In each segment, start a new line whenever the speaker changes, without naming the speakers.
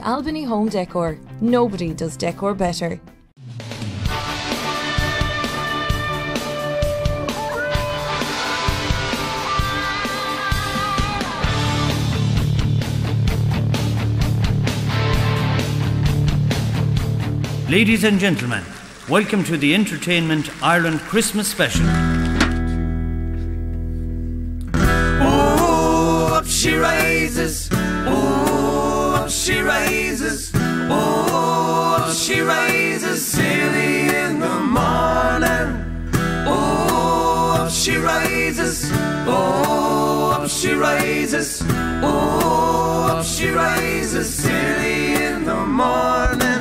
Albany Home Decor. Nobody does decor better.
Ladies and gentlemen, welcome to the Entertainment Ireland Christmas Special.
Oh, up she rises, oh, up she rises, oh, up she rises early in the morning. Oh, up she rises, oh, up she rises, oh, up she rises early in the morning.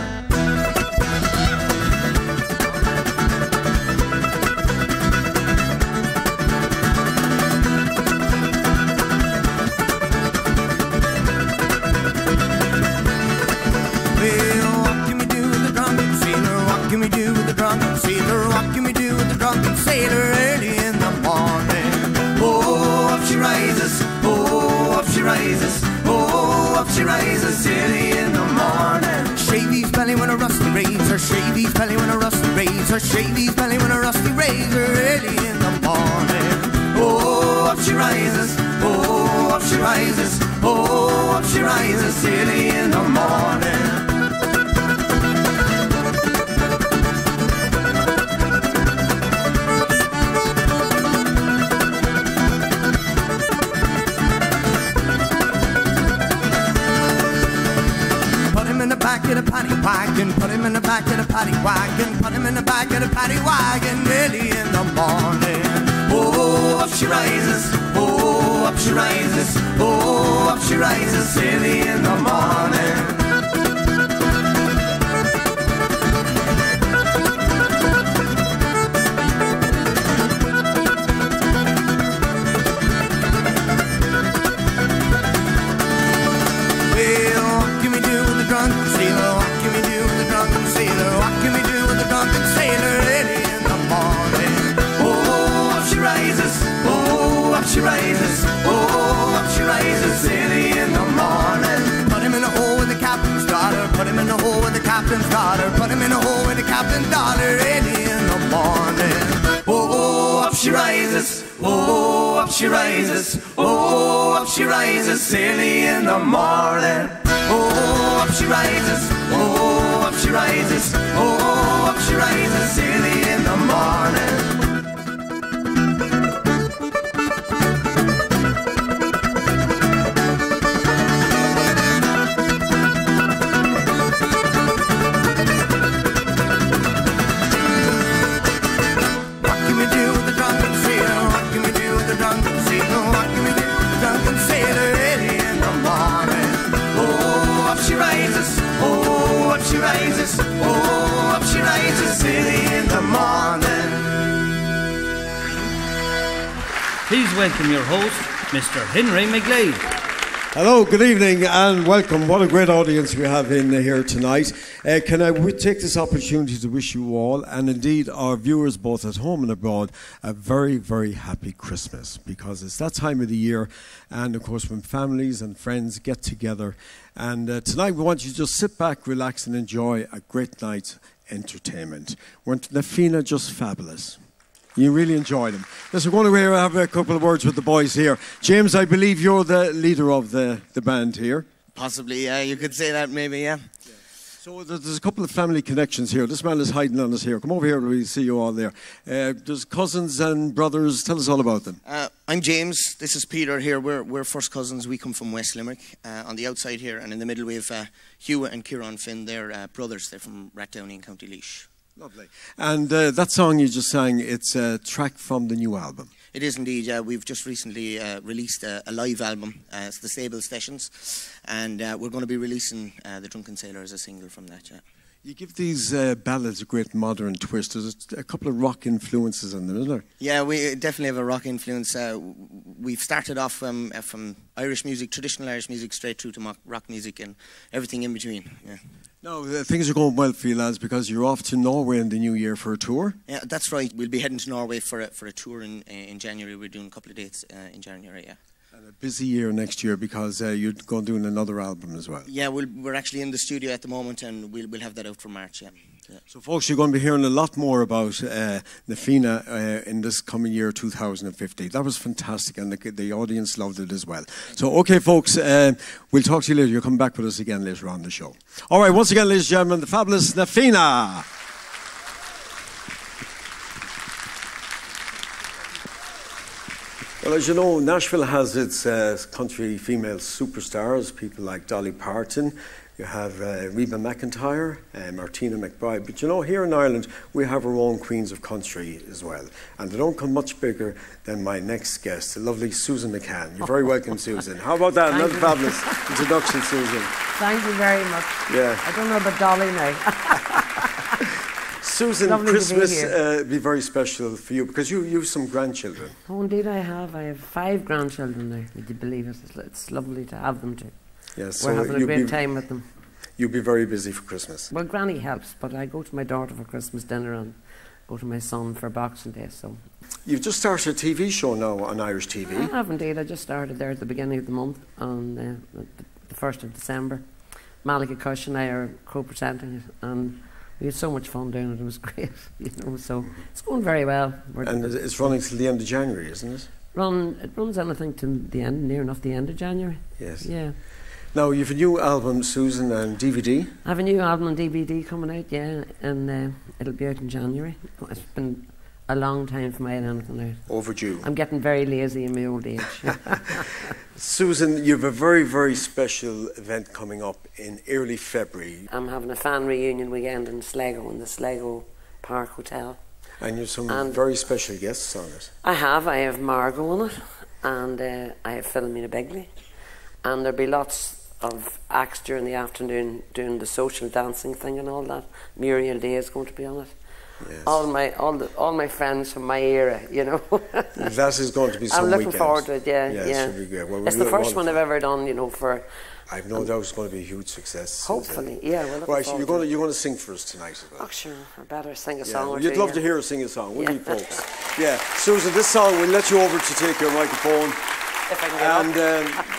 Sailor early in the morning. Oh, up she rises, oh, up she rises, oh, up she rises early in the morning. Shavy's belly when a rusty razor, Shavy's belly when a rusty razor, Shavy's belly when a rusty razor early in the morning. Oh, up she rises, oh, up she rises, oh, up she rises early in the morning. Back of the paddy wagon, put him in the back of the paddy wagon, put him in the back of the paddy wagon early in the morning. Oh, up she rises, oh, up she rises, oh, up she rises early in the morning. She rises, oh, up she rises early in the morning. Put him in a hole with the captain's daughter, put him in a hole with the captain's daughter, put him in a hole with the captain's daughter early in the morning. Oh, up she rises, oh, up she rises, oh, up she rises early in the morning. Oh, up she rises, oh, up she rises, oh, up she rises early in the morning. She rises, oh, up she rises early in the morning.
Please welcome your host, Mr. Henry McGlade.
Hello, good evening and welcome. What a great audience we have in here tonight. Can I take this opportunity to wish you all, and indeed our viewers both at home and abroad, a very, very happy Christmas, because it's that time of the year, and of course when families and friends get together. And tonight we want you to just sit back, relax and enjoy a great night's entertainment. Weren't Na Fianna just fabulous? You really enjoyed them. Yes, we're going to have a couple of words with the boys here. James, I believe you're the leader of the band here.
Possibly, yeah. You could say that maybe, yeah.
So there's a couple of family connections here. This man is hiding on us here. Come over here, we see you all there. There's cousins and brothers. Tell us all about them.
I'm James. This is Peter here. We're first cousins. We come from West Limerick. On the outside here, and in the middle we have Hugh and Kieran Finn. They're brothers. They're from Rathdowney in County Laois.
Lovely. And that song you just sang, it's a track from the new album.
It is indeed. We've just recently released a live album. It's the Stable Sessions, and we're going to be releasing The Drunken Sailor as a single from that. Yeah.
You give these ballads a great modern twist. There's a couple of rock influences in them, isn't there?
Yeah, we definitely have a rock influence. We've started off from Irish music, traditional Irish music, straight through to rock music and everything in between. Yeah.
No, things are going well for you lads, because you're off to Norway in the new year for a tour.
Yeah, that's right. We'll be heading to Norway for a tour in January. We're doing a couple of dates in January, yeah.
And a busy year next year because you're going doing another album as well.
Yeah, we're actually in the studio at the moment, and we'll have that out for March. Yeah.
So, folks, you're going to be hearing a lot more about Nafina in this coming year, 2050. That was fantastic, and the audience loved it as well. So, okay, folks, we'll talk to you later. You'll come back with us again later on the show. All right, once again, ladies and gentlemen, the fabulous Nafina. Well, as you know, Nashville has its country female superstars, people like Dolly Parton. You have Reba McEntire and Martina McBride. But you know, here in Ireland, we have our own queens of country as well. And they don't come much bigger than my next guest, the lovely Susan McCann. You're very welcome, Susan. How about that? Another fabulous introduction, Susan.
Thank you very much.
Yeah.
I don't know about Dolly now.
Susan, Christmas be very special for you because you have some grandchildren.
Oh, indeed I have. I have 5 grandchildren now. Would you believe it? It's lovely to have them too.
Yes, so
we're having a great time with them.
You'll be very busy for Christmas.
Well, Granny helps, but I go to my daughter for Christmas dinner and go to my son for Boxing Day. So
you've just started a TV show now on Irish TV.
I have indeed. I just started there at the beginning of the month on the 1st of December. Malika Cush and I are co-presenting it, and we had so much fun doing it. It was great, you know. So it's going very well.
And it's running till the end of January, isn't it?
It runs anything to the end, near enough the end of January.
Yes.
Yeah.
Now you've a new album, Susan, and DVD.
I have a new album and DVD coming out, yeah, and it'll be out in January. It's been a long time for me and anything out.
Overdue.
I'm getting very lazy in my old age.
Susan, you have a very, very special event coming up in early February.
I'm having a fan reunion weekend in Sligo, in the Sligo Park Hotel.
And you have some very special guests on it.
I have Margot on it, and I have Philomena Begley. And there'll be lots of acts during the afternoon doing the social dancing thing and all that. Muriel Day is going to be on it.
Yes.
All my friends from my era, you know.
That is going to be some
I'm looking
weekend.
forward to it, yeah.
It should be good. Well,
it's the first one I've ever done, you know, for...
I've no doubt it's going to be a huge success.
Hopefully, yeah. We're
right, so you're going to sing for us tonight as well.
Oh, sure. I better sing a song or two.
You'd love to hear us sing a song, wouldn't you, folks? Yeah. Susan, this song, we'll let you over to take your microphone. And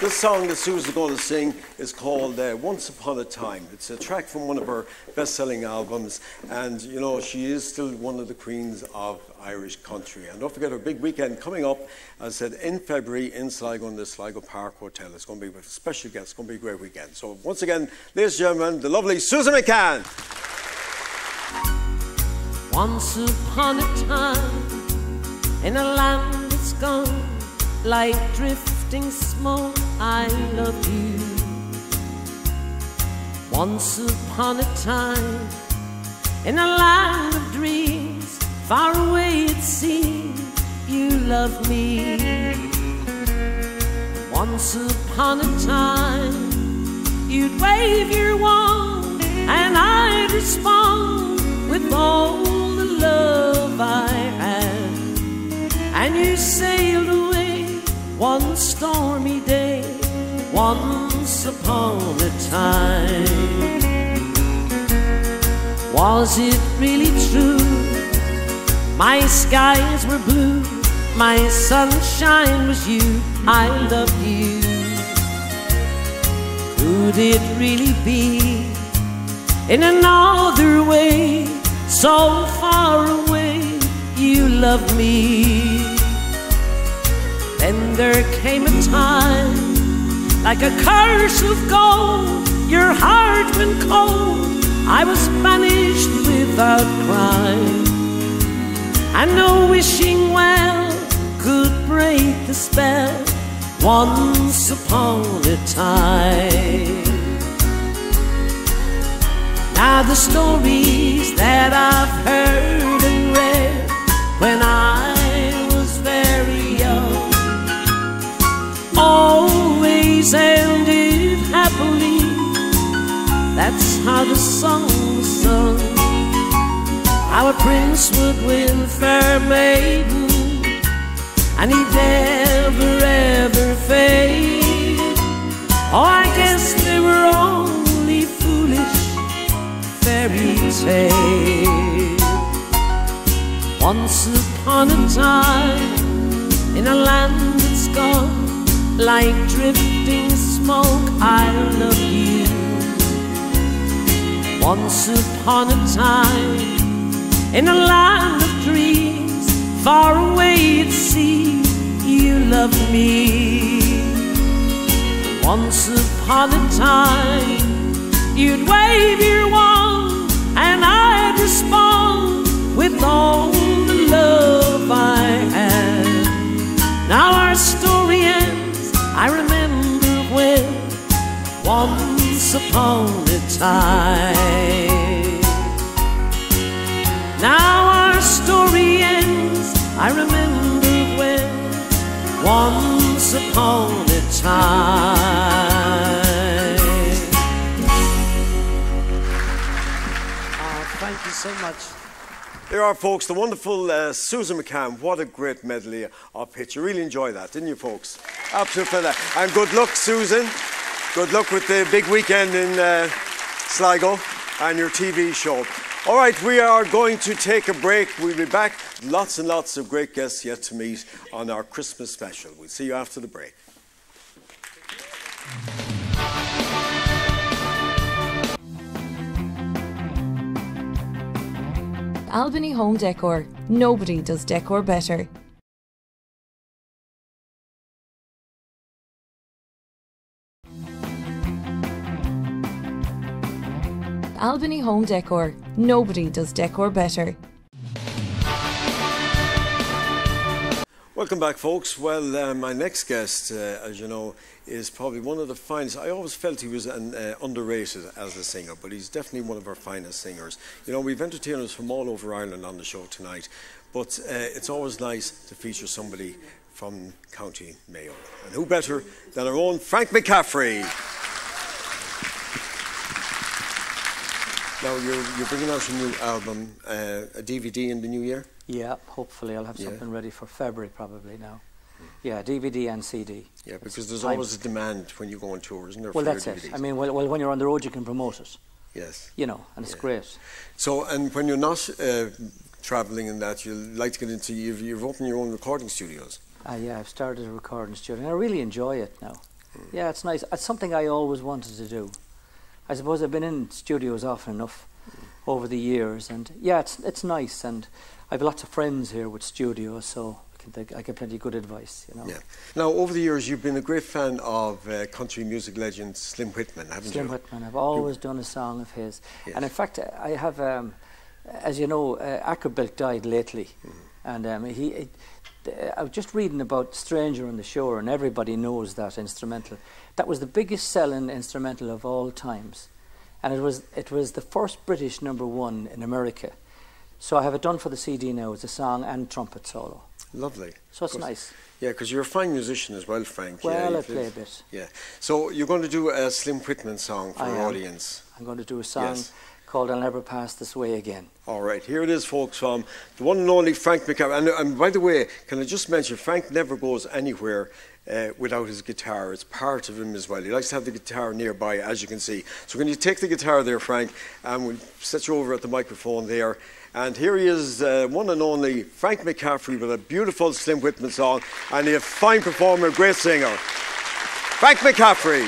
this song that Susan's going to sing is called Once Upon a Time. It's a track from one of her best-selling albums, and you know, she is still one of the queens of Irish country. And don't forget her big weekend coming up, as I said, in February in Sligo, in the Sligo Park Hotel. It's going to be with special guests. It's going to be a great weekend. So once again, ladies and gentlemen, the lovely Susan McCann.
Once upon a time, in a land that's gone, like drifting smoke, I love you. Once upon a time, in a land of dreams, far away it seemed, you loved me. Once upon a time, you'd wave your wand and I'd respond with all the love I had, and you sailed away one stormy day, once upon a time. Was it really true? My skies were blue, my sunshine was you, I loved you. Could it really be in another way, so far away, you loved me? Then there came a time, like a curse of gold, your heart went cold, I was banished without crime, and no wishing well could break the spell. Once upon a time. Now the stories that I've heard and read when I was very young always ended happily. That's how the song was sung. How a prince would win fair maiden, and he'd never ever fade. Oh, I guess they were only foolish fairy tales. Once upon a time, in a land that's gone, like drifting smoke. I love you. Once upon a time, in a land of dreams, far away at sea, you loved me. Once upon a time, you'd wave your wand and I'd respond with all the love I had. Now our story ends, I remember when, once upon a time. Now our story ends, I remember when, once upon a time.
Thank you so much.
There are, folks, the wonderful Susan McCann. What a great medley of hits. You really enjoyed that, didn't you, folks? Absolute fella. And good luck, Susan. Good luck with the big weekend in Sligo and your TV show. All right, we are going to take a break. We'll be back. Lots and lots of great guests yet to meet on our Christmas special. We'll see you after the break.
Albany Home Decor. Nobody does decor better. Albany Home Decor. Nobody does decor better.
Welcome back, folks. Well, my next guest, as you know, is probably one of the finest. I always felt he was underrated as a singer, but he's definitely one of our finest singers. You know, we've entertainers from all over Ireland on the show tonight, but it's always nice to feature somebody from County Mayo. And who better than our own Frank McCaffrey? Now, you're bringing out a new album, a DVD in the new year?
Yeah, hopefully I'll have something ready for February probably now. Yeah, DVD and CD.
Yeah, because there's always a demand when you go on tour, isn't there?
Well, that's it. I mean, well, when you're on the road, you can promote it.
Yes.
You know, and it's great.
So, and when you're not travelling and that, you like to get into, you've opened your own recording studios.
Yeah, I've started a recording studio, and I really enjoy it now. Yeah, it's nice. It's something I always wanted to do. I suppose I've been in studios often enough over the years, and yeah, it's nice, and I've lots of friends here with studios, so I get plenty of good advice, you know. Yeah.
Now, over the years, you've been a great fan of country music legend Slim Whitman, haven't you?
Slim Whitman. I've always done a song of his, and in fact, I have, as you know, Ackerbilk died lately, and I was just reading about Stranger on the Shore, and everybody knows that instrumental. That was the biggest selling instrumental of all times, and it was the first British #1 in America. So I have it done for the CD now. It's a song and trumpet solo.
Lovely.
So it's nice.
Yeah, because you're a fine musician as well, Frank.
Well, I play a bit.
Yeah. So you're going to do a Slim Whitman song for our audience.
I'm going to do a song called I'll Never Pass This Way Again.
All right, here it is, folks, from the one and only Frank McCaffrey. And by the way, can I just mention, Frank never goes anywhere without his guitar. It's part of him as well. He likes to have the guitar nearby, as you can see. So can you take the guitar there, Frank, and we'll set you over at the microphone there. And here he is, one and only Frank McCaffrey with a beautiful Slim Whitman song, and a fine performer, great singer. Frank McCaffrey.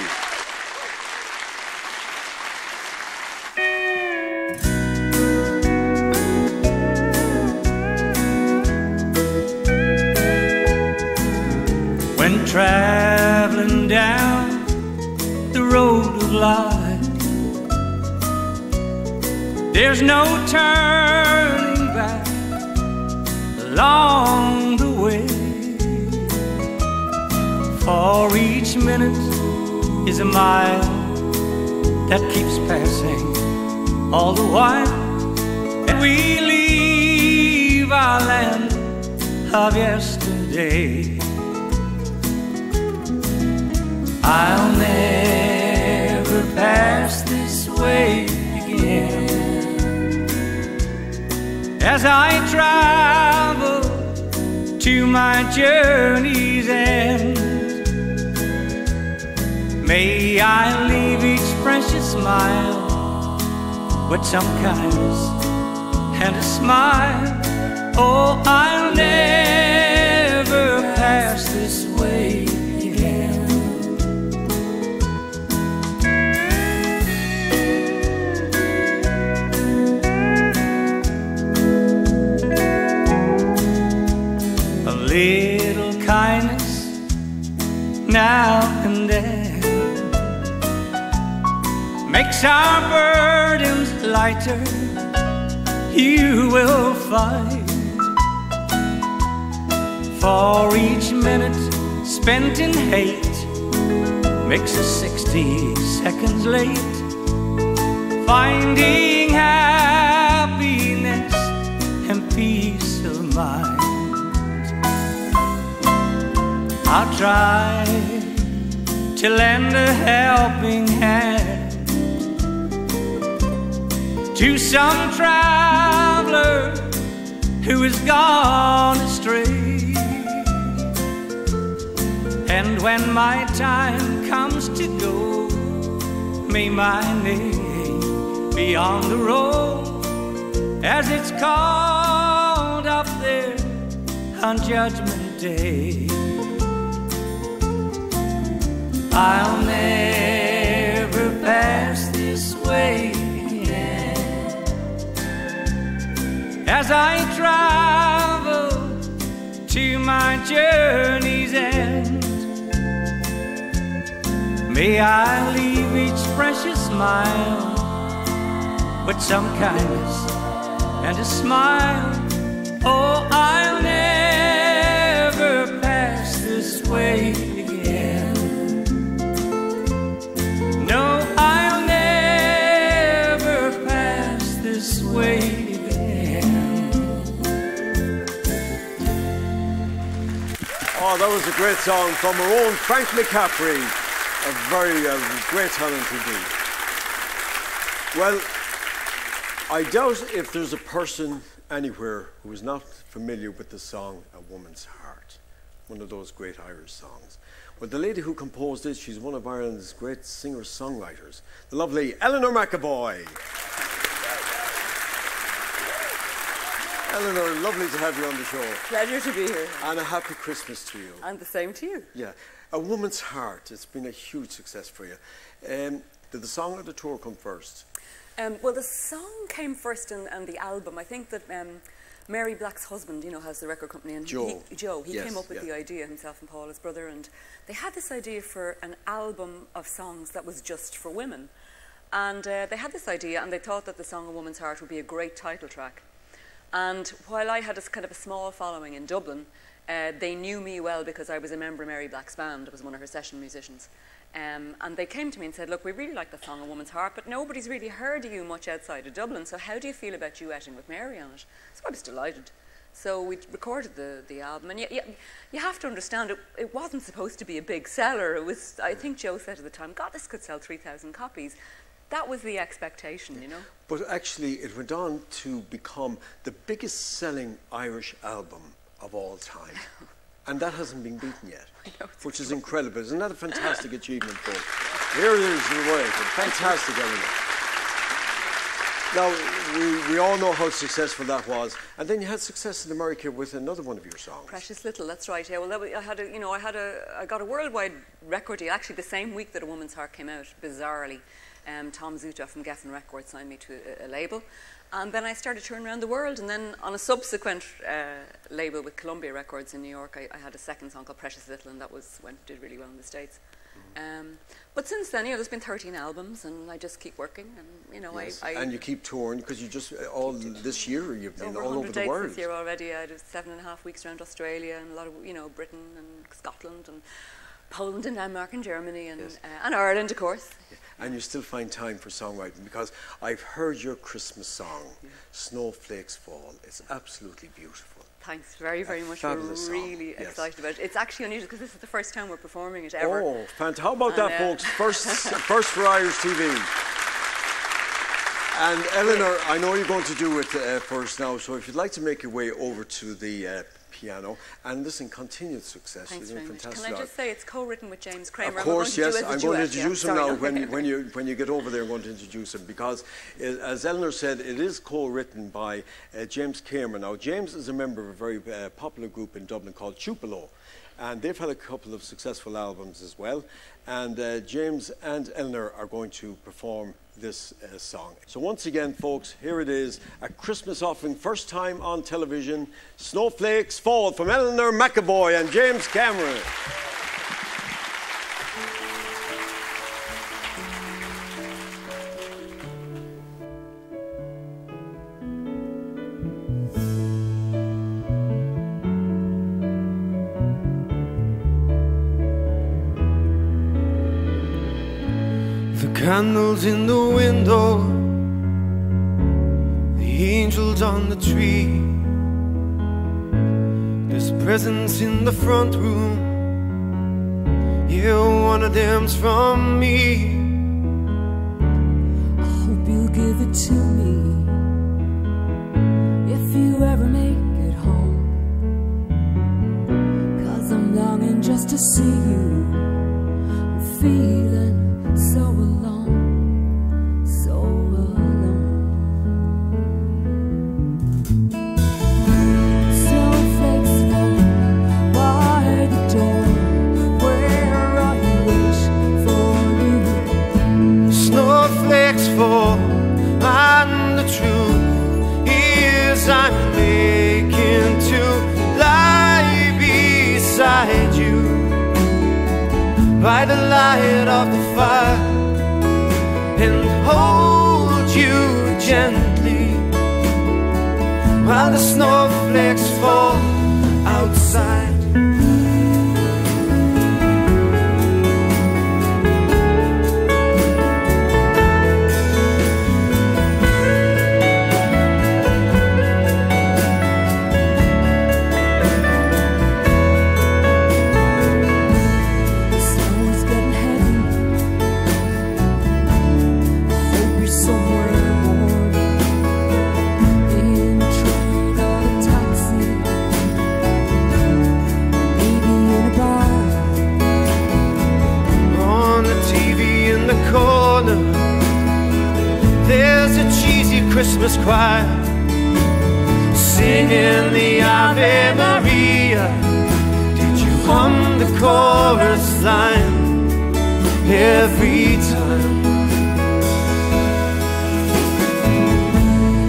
When traveling down the road of life, there's no turning back along the way. For each minute is a mile that keeps passing all the while, and we leave our land of yesterday. I'll never pass this way again. As I travel to my journey's end, may I leave each precious smile with some kindness and a smile. Oh, I'll never pass this way again. and then makes our burdens lighter, you will find. For each minute spent in hate makes us 60 seconds late. Finding happiness and peace of mind. I'll try to lend a helping hand to some traveler who has gone astray. And when my time comes to go, may my name be on the roll, as it's called up there on Judgment Day. I'll never pass this way again. As I travel to my journey's end, may I leave each precious smile with some kindness and a smile. Oh, I'll never pass this way again. No, I'll never pass this way again.
Oh, that was a great song from our own Frank McCaffrey. A very great talent indeed. Well, I doubt if there's a person anywhere who is not familiar with the song A Woman's Heart, one of those great Irish songs. Well, the lady who composed it, she's one of Ireland's great singer-songwriters, the lovely Eleanor McAvoy. Eleanor, lovely to have you on the show.
Pleasure to be here.
And a happy Christmas to you.
And the same to you.
Yeah. A Woman's Heart, it's been a huge success for you. Did the song or the tour come first?
Well, the song came first and the album. I think that Mary Black's husband, you know, has the record company. And
Joe.
He came up with the idea, himself and Paul, his brother. And they had this idea for an album of songs that was just for women. And they had this idea, and they thought that the song A Woman's Heart would be a great title track. And while I had kind of a small following in Dublin, they knew me well because I was a member of Mary Black's band. I was one of her session musicians. And they came to me and said, look, we really like the song A Woman's Heart, but nobody's really heard of you much outside of Dublin, so how do you feel about duetting with Mary on it? So I was delighted. So we recorded the album, and you have to understand, it wasn't supposed to be a big seller. It was, I think Joe said at the time, God, this could sell 3,000 copies. That was the expectation, you know. But
actually, it went on to become the biggest selling Irish album of all time. And that hasn't been beaten yet, which is incredible. Isn't that a fantastic achievement, folks? Here it is, in a way. Fantastic, Eleanor. Now, we all know how successful that was. And then you had success in America with another one of your songs.
Precious Little, that's right. Yeah, well, I got a worldwide record deal, actually the same week that A Woman's Heart came out, bizarrely. Tom Zuta from Geffen Records signed me to a label. And then I started touring around the world, and then on a subsequent label with Columbia Records in New York, I had a second song called Precious Little, and that did really well in the States. But since then, you know, there's been 13 albums, and I just keep working, and you know,
yes. And you keep touring because you just this year you've been all over the world.
This year already. I did 7.5 weeks around Australia and a lot of Britain and Scotland and Poland and Denmark and Germany and Ireland, of course.
Yeah. And you still find time for songwriting, because I've heard your Christmas song, Snowflakes Fall. It's absolutely beautiful.
Thanks very, very much. We're really excited about it. It's actually unusual because this is the first time we're performing it ever.
Oh, fantastic. How about that, folks? First for Irish TV. And Eleanor, I know you're going to do it first now, so if you'd like to make your way over to the piano, and listen, continued success.
Thanks very much. Can I just say it's co-written with James Kramer?
Of course, yes. I'm going to introduce him now. When you get over there, I'm going to introduce him, because, as Eleanor said, it is co-written by James Kramer. Now, James is a member of a very popular group in Dublin called Tupelo, and they've had a couple of successful albums as well. And James and Eleanor are going to perform this song. So once again, folks, here it is, a Christmas offering, first time on television, Snowflakes Fall, from Eleanor McAvoy and James Cameron.
Candles in the window, the angels on the tree. There's presents in the front room, yeah, one of them's from me.
I hope you'll give it to me if you ever make it home, 'cause I'm longing just to see you. I'm feeling so alone, so alone. Snowflakes fall by the door, where I wish for you.
Snowflakes fall, and the truth is I'm making to lie beside you by the light of the fire and hold you gently while the snowflakes fall outside. There's a cheesy Christmas choir singing the Ave Maria. Did you hum the chorus line every time?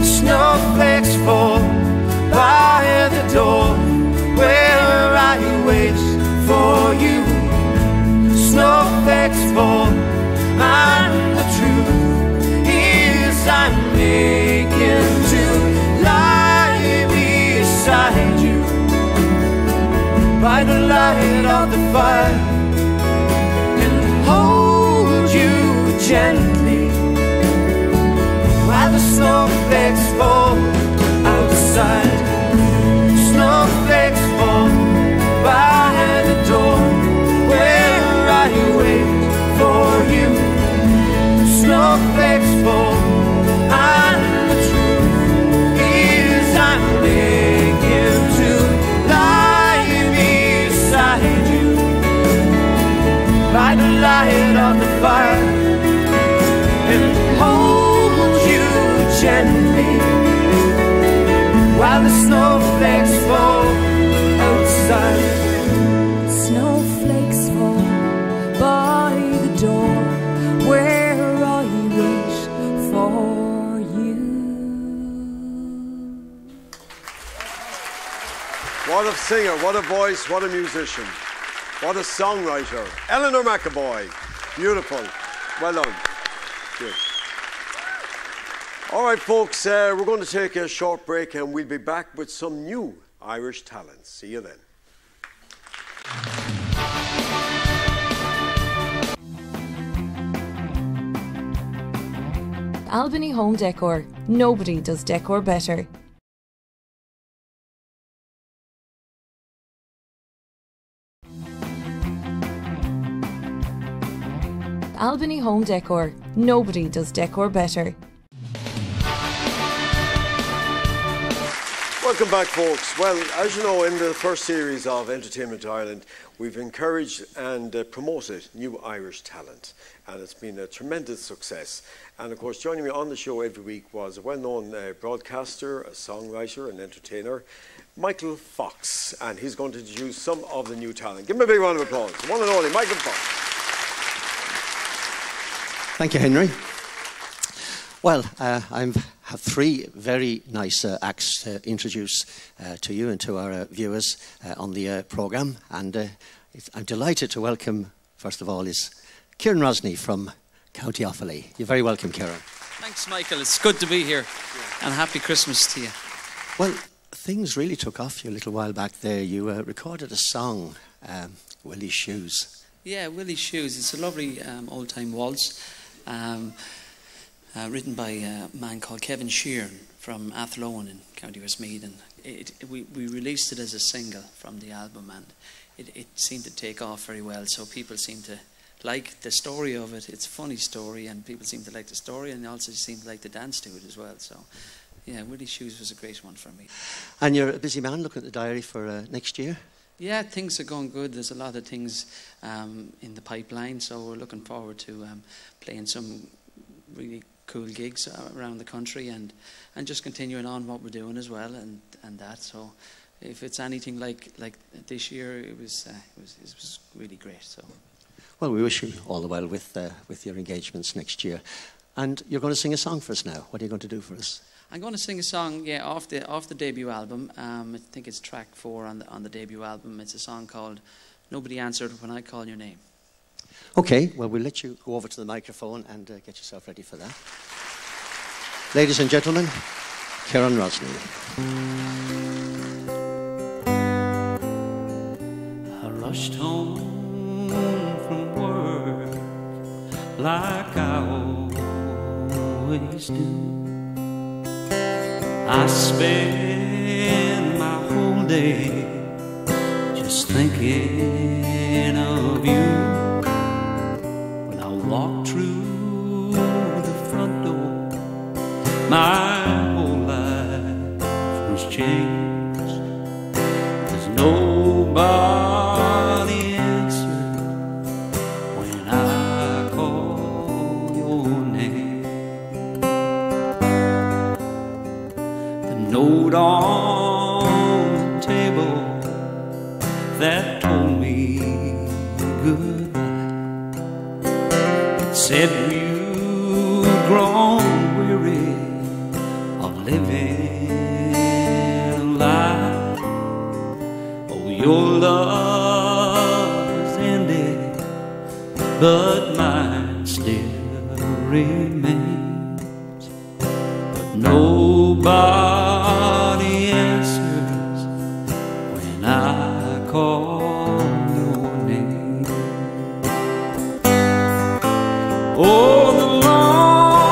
Snowflakes fall by the door where I wait for you. Snowflakes fall, and the truth is I'm making to lie beside you by the light of the fire and hold you gently while the snowflakes fall outside. Snowflakes fall by the door where I wait for you. Snowflakes fall, and the truth is I'm making to lie beside you by the light of the fire and hold you gently while the snowflakes fall outside.
Snowflakes fall by the door where I wish for you.
What a singer, what a voice, what a musician, what a songwriter. Eleanor McAvoy. Beautiful. Well done. Good. All right, folks, we're going to take a short break and we'll be back with some new Irish talents. See you then.
Albany Home Decor. Nobody does decor better. Albany Home Decor. Nobody does decor better.
Welcome back, folks. Well, as you know, in the first series of Entertainment Ireland, we've encouraged and promoted new Irish talent, and it's been a tremendous success. And of course, joining me on the show every week was a well-known broadcaster, a songwriter, an entertainer, Michael Fox, and he's going to introduce some of the new talent. Give him a big round of applause. The one and only Michael Fox.
Thank you, Henry. Well, I have three very nice acts to introduce to you and to our viewers on the programme, and I'm delighted to welcome first of all, is Kieran Rosny from County Offaly. You're very welcome, Kieran.
Thanks, Michael. It's good to be here. And happy Christmas to you.
Well, things really took off you a little while back there. You recorded a song, Willie's Shoes.
Yeah, Willie's Shoes. It's a lovely old-time waltz written by a man called Kevin Sheeran from Athlone in County Westmeath. And we released it as a single from the album, and it seemed to take off very well. So people seem to like the story of it. It's a funny story, and people seem to like the story, and they also seem to like to dance to it as well. So, yeah, Willie's Shoes was a great one for me.
And you're a busy man looking at the diary for next year?
Yeah, things are going good. There's a lot of things in the pipeline, so we're looking forward to playing some really cool gigs around the country, and just continuing on what we're doing as well, and that. So, if it's anything like this year, it was really great. So.
Well, we wish you all the well with your engagements next year. And you're going to sing a song for us now. What are you going to do for us?
I'm going to sing a song, yeah, off the debut album. I think it's track 4 on the debut album. It's a song called Nobody Answered When I Call Your Name.
Okay, well, we'll let you go over to the microphone and get yourself ready for that. Ladies and gentlemen, Kieran Rosny.
I rushed home from work like I always do. I spend my whole day just thinking of you. When I walk through the front door, my whole life was changed. There's nobody answered when I call your name. The note on the table that told me goodbye, it said you'd grown weary of living a lie. Oh, your love has ended, but mine still remains. But nobody answers when I call your name. Oh, the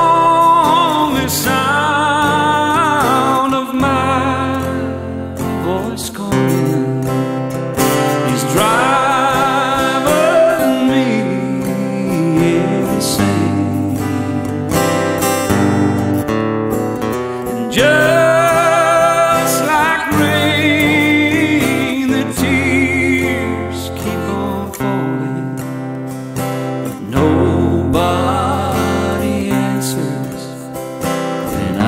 lonely sound of my voice calling is driving me insane. And just like rain, the tears keep on falling, but nobody answers when I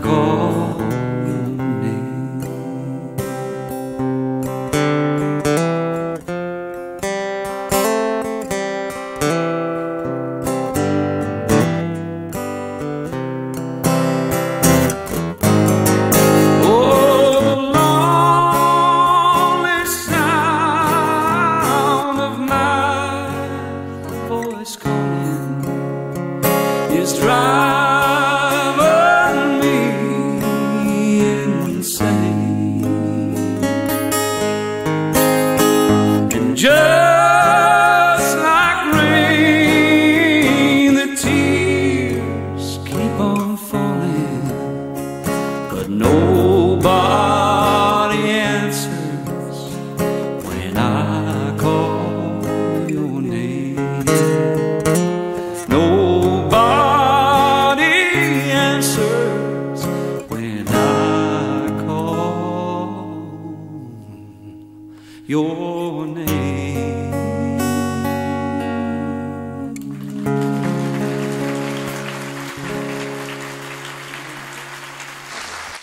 call your name. Oh, the lonely sound of my voice calling is driving me insane. And just like rain, the tears keep on falling, but nobody answers when I call your name. Nobody answers when I call your name.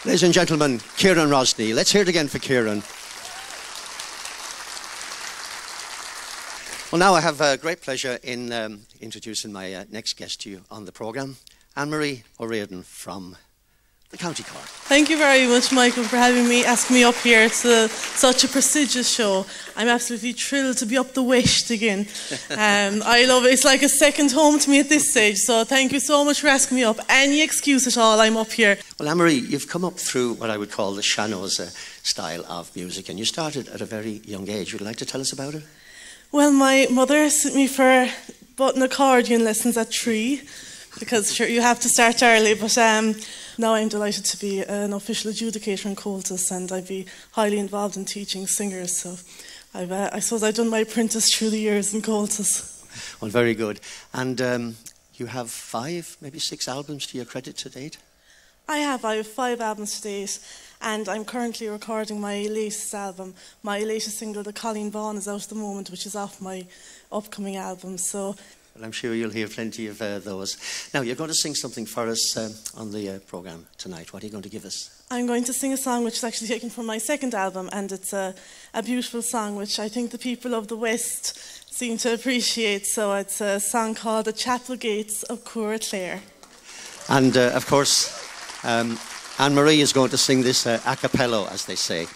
Ladies and gentlemen, Kieran Rosny. Let's hear it again for Kieran. Well, now I have great pleasure in introducing my next guest to you on the programme, Anne-Marie O'Riordan from the County Cork.
Thank you very much, Michael, for having me, asking me up here to such a prestigious show. I'm absolutely thrilled to be up the West again. I love it. It's like a second home to me at this stage, so thank you so much for asking me up. Any excuse at all, I'm up here.
Well, Anne-Marie, you've come up through what I would call the Shanos style of music, and you started at a very young age. Would you like to tell us about it?
Well, my mother sent me for button accordion lessons at 3, because sure, you have to start early, but now I'm delighted to be an official adjudicator in Comhaltas, and I'd be highly involved in teaching singers, so I suppose I've done my apprentice through the years in Comhaltas.
Well, very good. And you have 5, maybe 6 albums to your credit to date?
I have 5 albums to date, and I'm currently recording my latest album. My latest single, The Colleen Bawn, is out at the moment, which is off my upcoming album, so...
Well, I'm sure you'll hear plenty of those. Now, you're going to sing something for us on the programme tonight. What are you going to give us?
I'm going to sing a song which is actually taken from my second album, and it's a beautiful song which I think the people of the West seem to appreciate. So it's a song called The Chapel Gates of Cura Clare.
And, of course, Anne-Marie is going to sing this a cappella, as they say.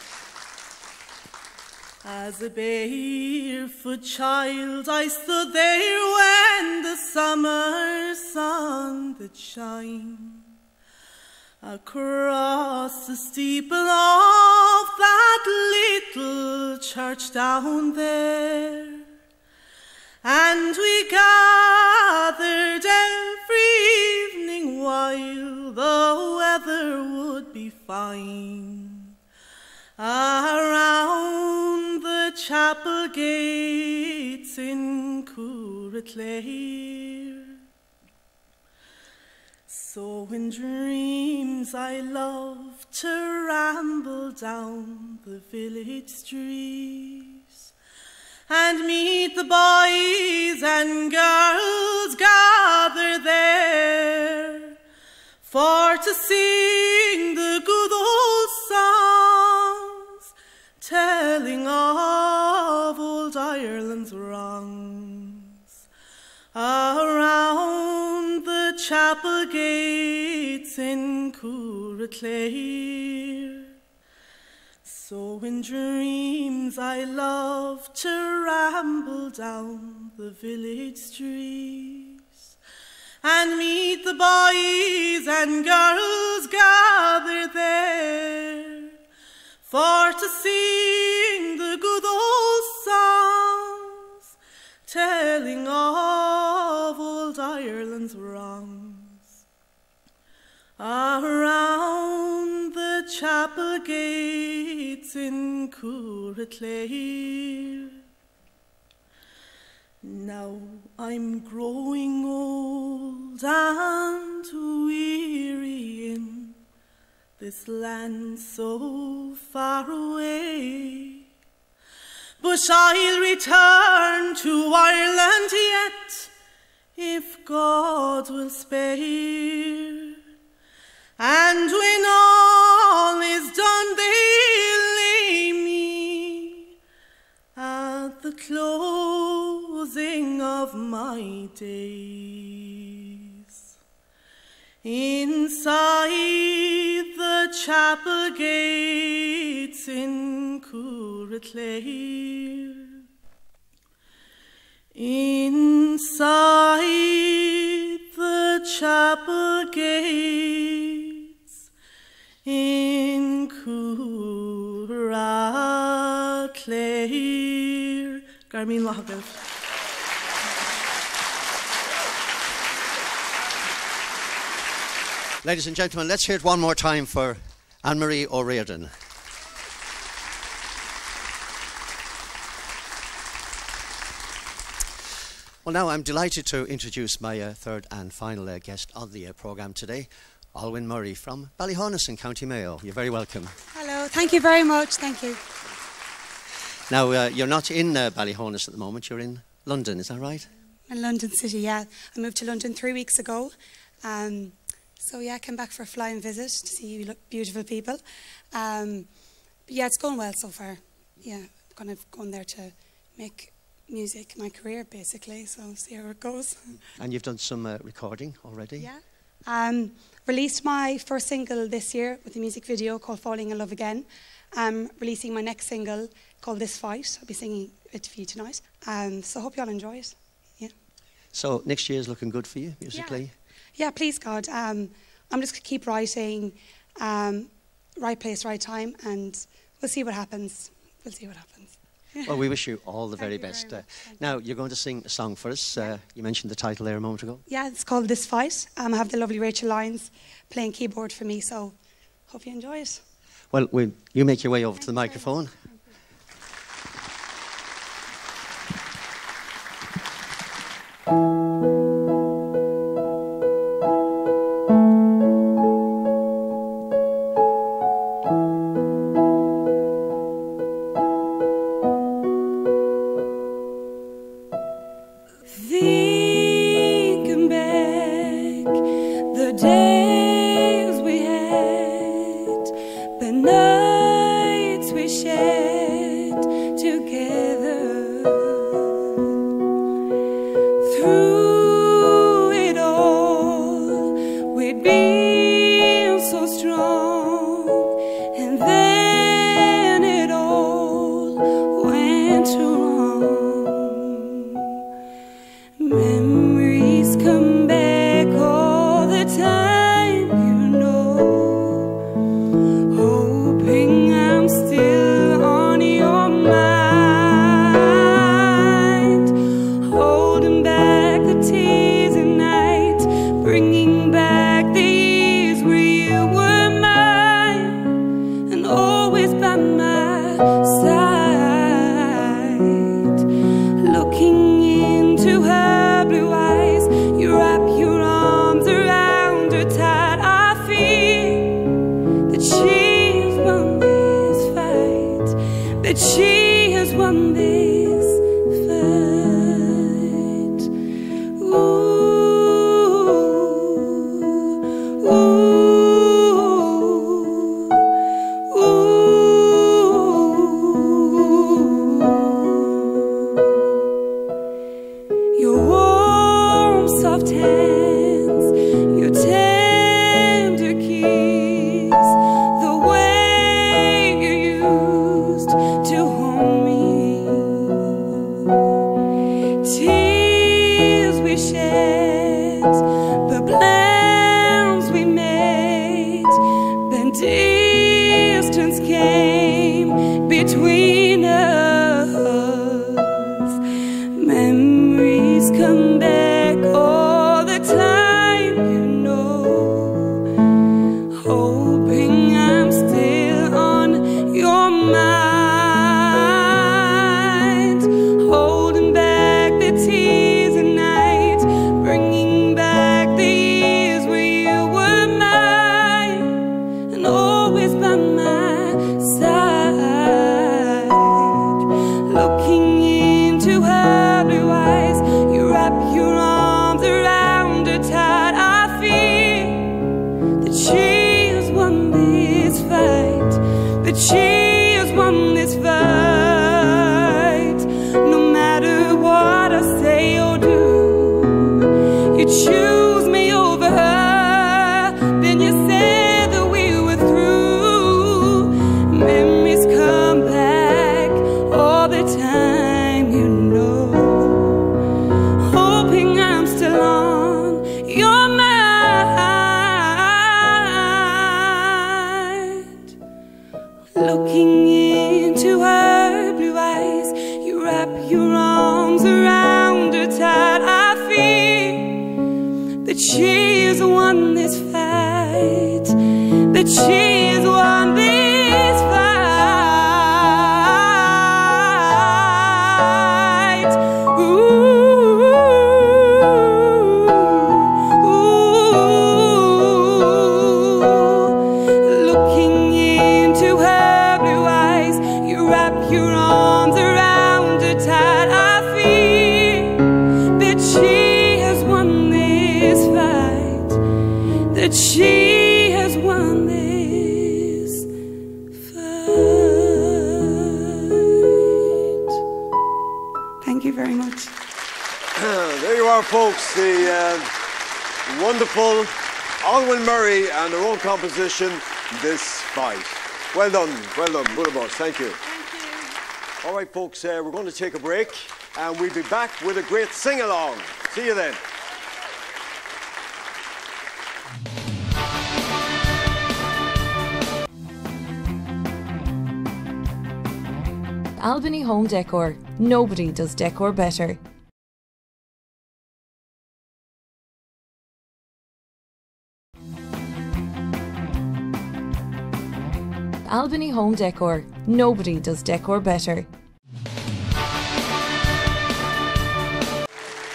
As a barefoot child I stood there when the summer sun did shine across the steeple of that little church down there, and we gathered every evening while the weather would be fine around the chapel gates in Cura Clare. So in dreams I love to ramble down the village streets and meet the boys and girls gathered there for to sing the good old songs, telling of old Ireland's wrongs, around the chapel gates in Cura Clare. So in dreams I love to ramble down the village streets and meet the boys and girls gathered there for to sing the good old songs, telling of old Ireland's wrongs, around the chapel gates in Cura Clare. Now I'm growing old and weary in this land so far away, but I'll return to Ireland yet, if God will spare. And when all is done, they'll lay me at the closing of my days inside the chapel gates in Cura Clare. Inside the chapel gates in Cura Clare. Garmeen Lahagel.
Ladies and gentlemen, let's hear it one more time for Anne-Marie O'Riordan. Well, now I'm delighted to introduce my third and final guest on the programme today, Alwyn Murray from Ballyhonus in County Mayo. You're very welcome.
Hello, thank you very much, thank you.
Now, you're not in Ballyhonus at the moment, you're in London, is that right?
In London City, yeah. I moved to London 3 weeks ago. So yeah, I came back for a flying visit to see you beautiful people. But yeah, it's going well so far. Yeah, kind of going there to make music my career, basically, so see how it goes.
And you've done some recording already?
Yeah, Released my first single this year with a music video called Falling in Love Again. Releasing my next single called This Fight. I'll be singing it for you tonight. So I hope you all enjoy it. Yeah.
So next year's looking good for you musically?
Yeah, please God. I'm just going to keep writing, right place, right time, and we'll see what happens. We'll see what happens.
Well, we wish you all the very best. Now, you're going to sing a song for us. You mentioned the title there a moment ago.
Yeah, it's called This Fight. I have the lovely Rachel Lyons playing keyboard for me, so hope you enjoy it.
Well, you make your way over to the microphone.
Thinking back the days we had, the nights we shared together. Through it all, we'd been so strong, and then it all went wrong. Memories come back all the time, you know, hoping I'm still on your mind, holding back the tears at night, bringing back the years where you were mine and always by my side. Looking into her blue eyes, you wrap your arms around her tight. I feel that she has won this fight, that she has won this fight. Ooh, ooh, your warm, soft hands, your tender kiss, the way you used to hold me, tears we shed, the plans we made, then distance came between us. Memories come back all the time, you know, hoping I'm still on your mind, holding back the tears at night, bringing back the years where you were mine and always by my side. Looking into her blue eyes, you wrap your arms around her tight. I feel that she has won this fight, that she has won this fight. No matter what I say or do, you choose me over her. Then you said that we were through. Memories come back all the time, you know, hoping I'm still on your mind. Looking into her blue eyes, you wrap your arms around her tight. I feel that she has won this fight, that she has won this fight. Ooh, looking into her blue eyes, you wrap your arms around her tight. I feel that she has won this fight, that she has won this fight. Thank you very much.
There you are, folks. The wonderful Alwyn Murray and their own composition, This Fight. Well done, Boulevard, thank you. Thank you. All right, folks, we're going to take a break and we'll be back with a great sing-along. See you then.
Albany Home Decor. Nobody does decor better. Albany Home Decor. Nobody does decor better.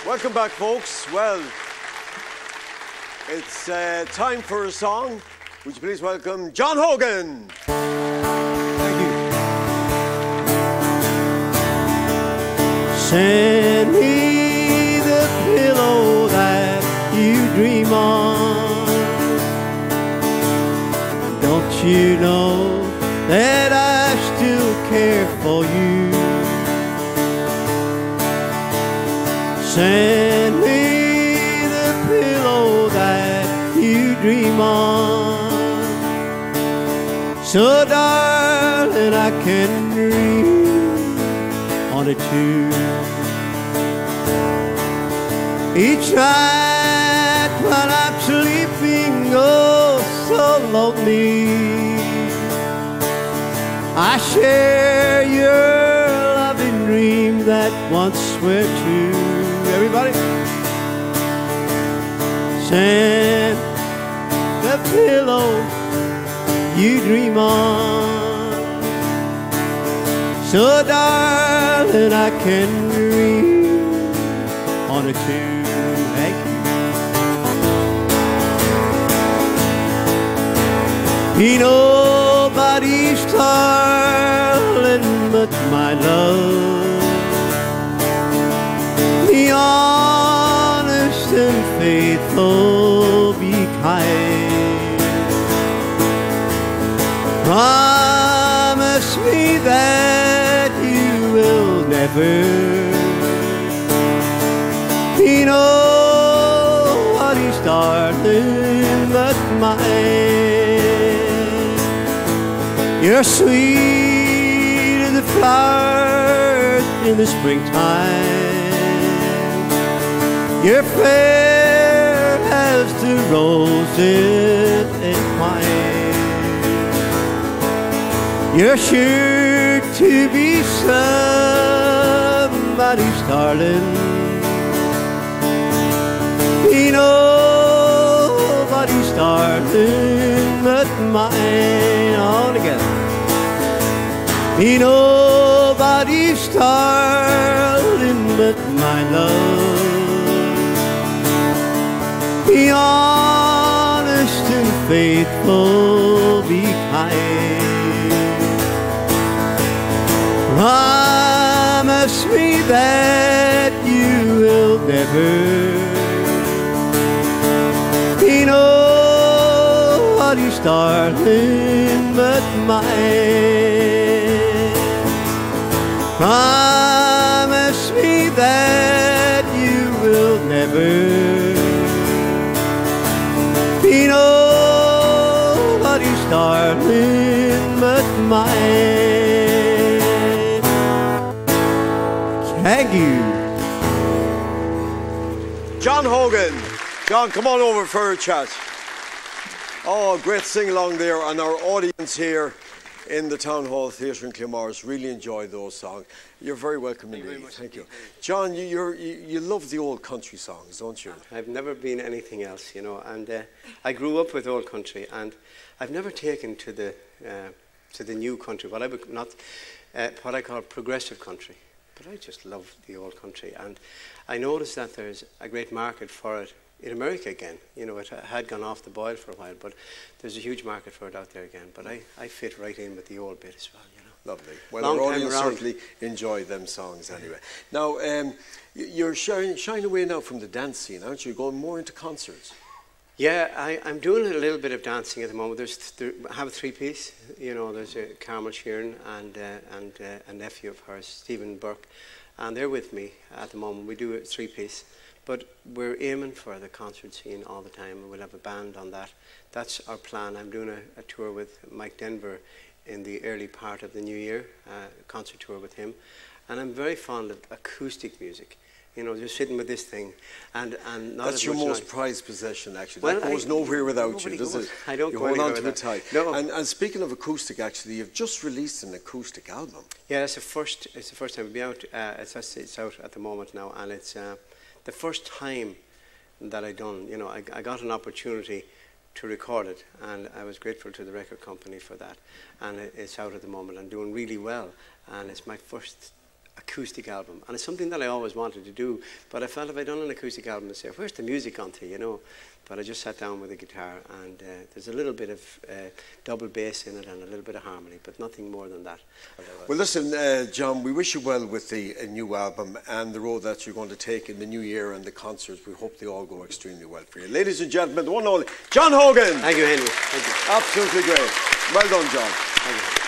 Welcome back, folks. Well, it's time for a song. Would you please welcome John Hogan?
Thank you. Send me the pillow that you dream on. Don't you know that I still care for you? Send me the pillow that you dream on, so darling I can dream on it too. Each night while I'm sleeping, oh so lonely, I share your loving dream that once were true. Everybody, send the pillow you dream on, so darling I can dream on it too. Thank you. Be nobody's darling but my love, be honest and faithful, be kind. Promise me that you will never be nobody's darling but mine. You're sweet as the flowers in the springtime, you're fair as the roses entwine. You're sure to be somebody's darling, be nobody's darling but mine. All together. Be nobody's darling but my love, be honest and faithful, be kind. Promise me that you will never be nobody's darling but mine. Promise me that you will never be nobody's darling but mine. Thank you.
John Hogan. John, come on over for a chat. Oh, great sing-along there, and our audience here in the Town Hall Theatre in Claremorris really enjoyed those songs. You're very welcome indeed. Thank you. John, you love the old country songs, don't you?
I've never been anything else, you know, and I grew up with old country, and I've never taken to the new country, what I call progressive country. But I just love the old country, and I noticed that there's a great market for it in America again. You know, it had gone off the boil for a while, but there's a huge market for it out there again. But I fit right in with the old bit as well, you know.
Lovely. Well, our audience certainly enjoyed them songs anyway. Now, you're shying away now from the dance scene, aren't you? Going more into concerts.
Yeah, I'm doing a little bit of dancing at the moment. I have a three-piece. You know, there's Carmel Sheeran and a nephew of hers, Stephen Burke, and they're with me at the moment. We do a three-piece. But we're aiming for the concert scene all the time, and we'll have a band on that. That's our plan. I'm doing a tour with Mike Denver in the early part of the new year, a concert tour with him. And I'm very fond of acoustic music. You know, just sitting with this thing, and not
that's
as
your
much
most
noise.
prized possession, actually.
Well,
that goes nowhere without you, does
goes.
it?
I don't
you
go
hold on
anywhere
to it tight.
No.
And speaking of acoustic, actually, you've just released an acoustic album.
Yeah, it's the first time to be out. It's out at the moment now, and it's the first time that I done. You know, I got an opportunity to record it, and I was grateful to the record company for that. And it's out at the moment and doing really well. And it's my first acoustic album, and it's something that I always wanted to do, but I felt if I'd done an acoustic album, I'd say, where's the music on to, you know? But I just sat down with a guitar, and there's a little bit of double bass in it and a little bit of harmony, but nothing more than that.
Well, listen, John, we wish you well with the new album and the road that you're going to take in the new year and the concerts. We hope they all go extremely well for you. Ladies and gentlemen, the one and only John Hogan.
Thank you, Henry. Thank you.
Absolutely great. Well done, John.
Thank you.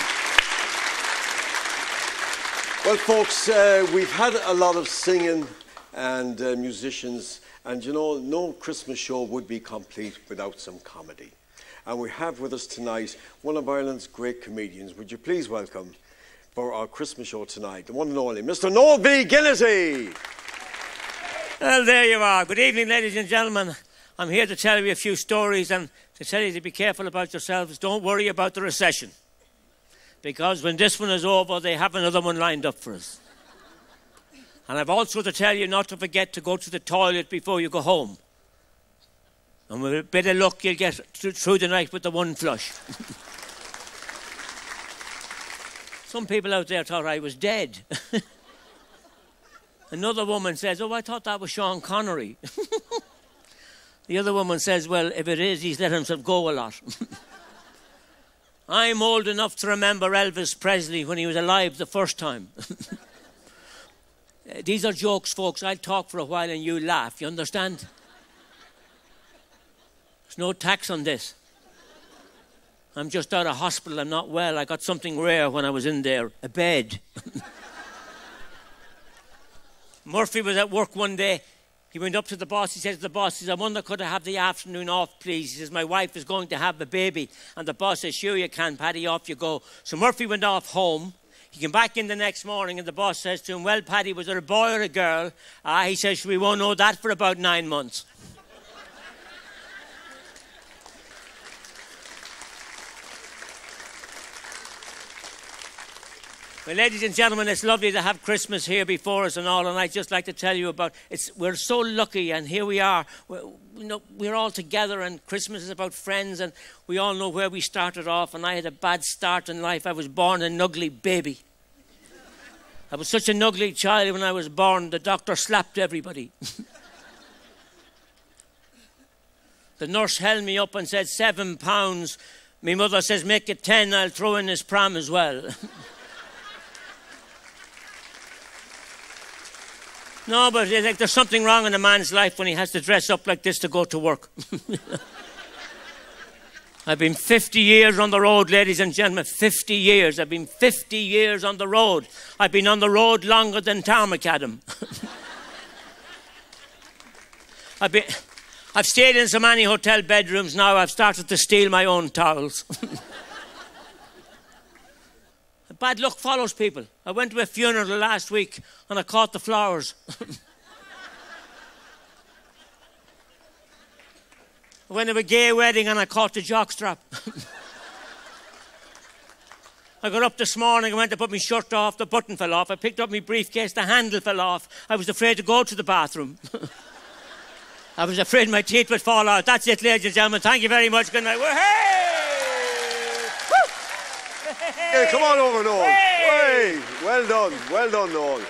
Well, folks, we've had a lot of singing and musicians, and you know, no Christmas show would be complete without some comedy. And we have with us tonight one of Ireland's great comedians. Would you please welcome for our Christmas show tonight, the one and only Mr. Noel B. Guinnessy.
Well, there you are. Good evening, ladies and gentlemen. I'm here to tell you a few stories and to tell you to be careful about yourselves. Don't worry about the recession, because when this one is over, they have another one lined up for us. And I've also to tell you not to forget to go to the toilet before you go home. And with a bit of luck, you'll get through the night with the one flush. Some people out there thought I was dead. Another woman says, oh, I thought that was Sean Connery. The other woman says, well, if it is, he's let himself go a lot. I'm old enough to remember Elvis Presley when he was alive the first time. These are jokes, folks. I'll talk for a while and you laugh. You understand? There's no tax on this. I'm just out of hospital. I'm not well. I got something rare when I was in there, a bed. Murphy was at work one day. He went up to the boss. He said to the boss, he says, I wonder could I have the afternoon off, please? He says, my wife is going to have a baby. And the boss says, sure you can, Paddy, off you go. So Murphy went off home. He came back in the next morning and the boss says to him, well, Paddy, was it a boy or a girl? He says, we won't know that for about 9 months. Well, ladies and gentlemen, it's lovely to have Christmas here before us and all, and I'd just like to tell you about we're so lucky, and here we are. We're all together, and Christmas is about friends, and we all know where we started off, and I had a bad start in life. I was born an ugly baby. I was such an ugly child when I was born, the doctor slapped everybody. The nurse held me up and said, £7. My mother says, make it 10, I'll throw in his pram as well. No, but like, there's something wrong in a man's life when he has to dress up like this to go to work. I've been 50 years on the road, ladies and gentlemen, 50 years. I've been 50 years on the road. I've been on the road longer than Tarmacadam. I've stayed in so many hotel bedrooms now, I've started to steal my own towels. Bad luck follows people. I went to a funeral last week and I caught the flowers. I went to a gay wedding and I caught the jockstrap. I got up this morning, I went to put my shirt off, the button fell off. I picked up my briefcase, the handle fell off. I was afraid to go to the bathroom. I was afraid my teeth would fall out. That's it, ladies and gentlemen. Thank you very much. Good night. Hey!
Hey, come on over, Noel. Hey! Well done, Noel.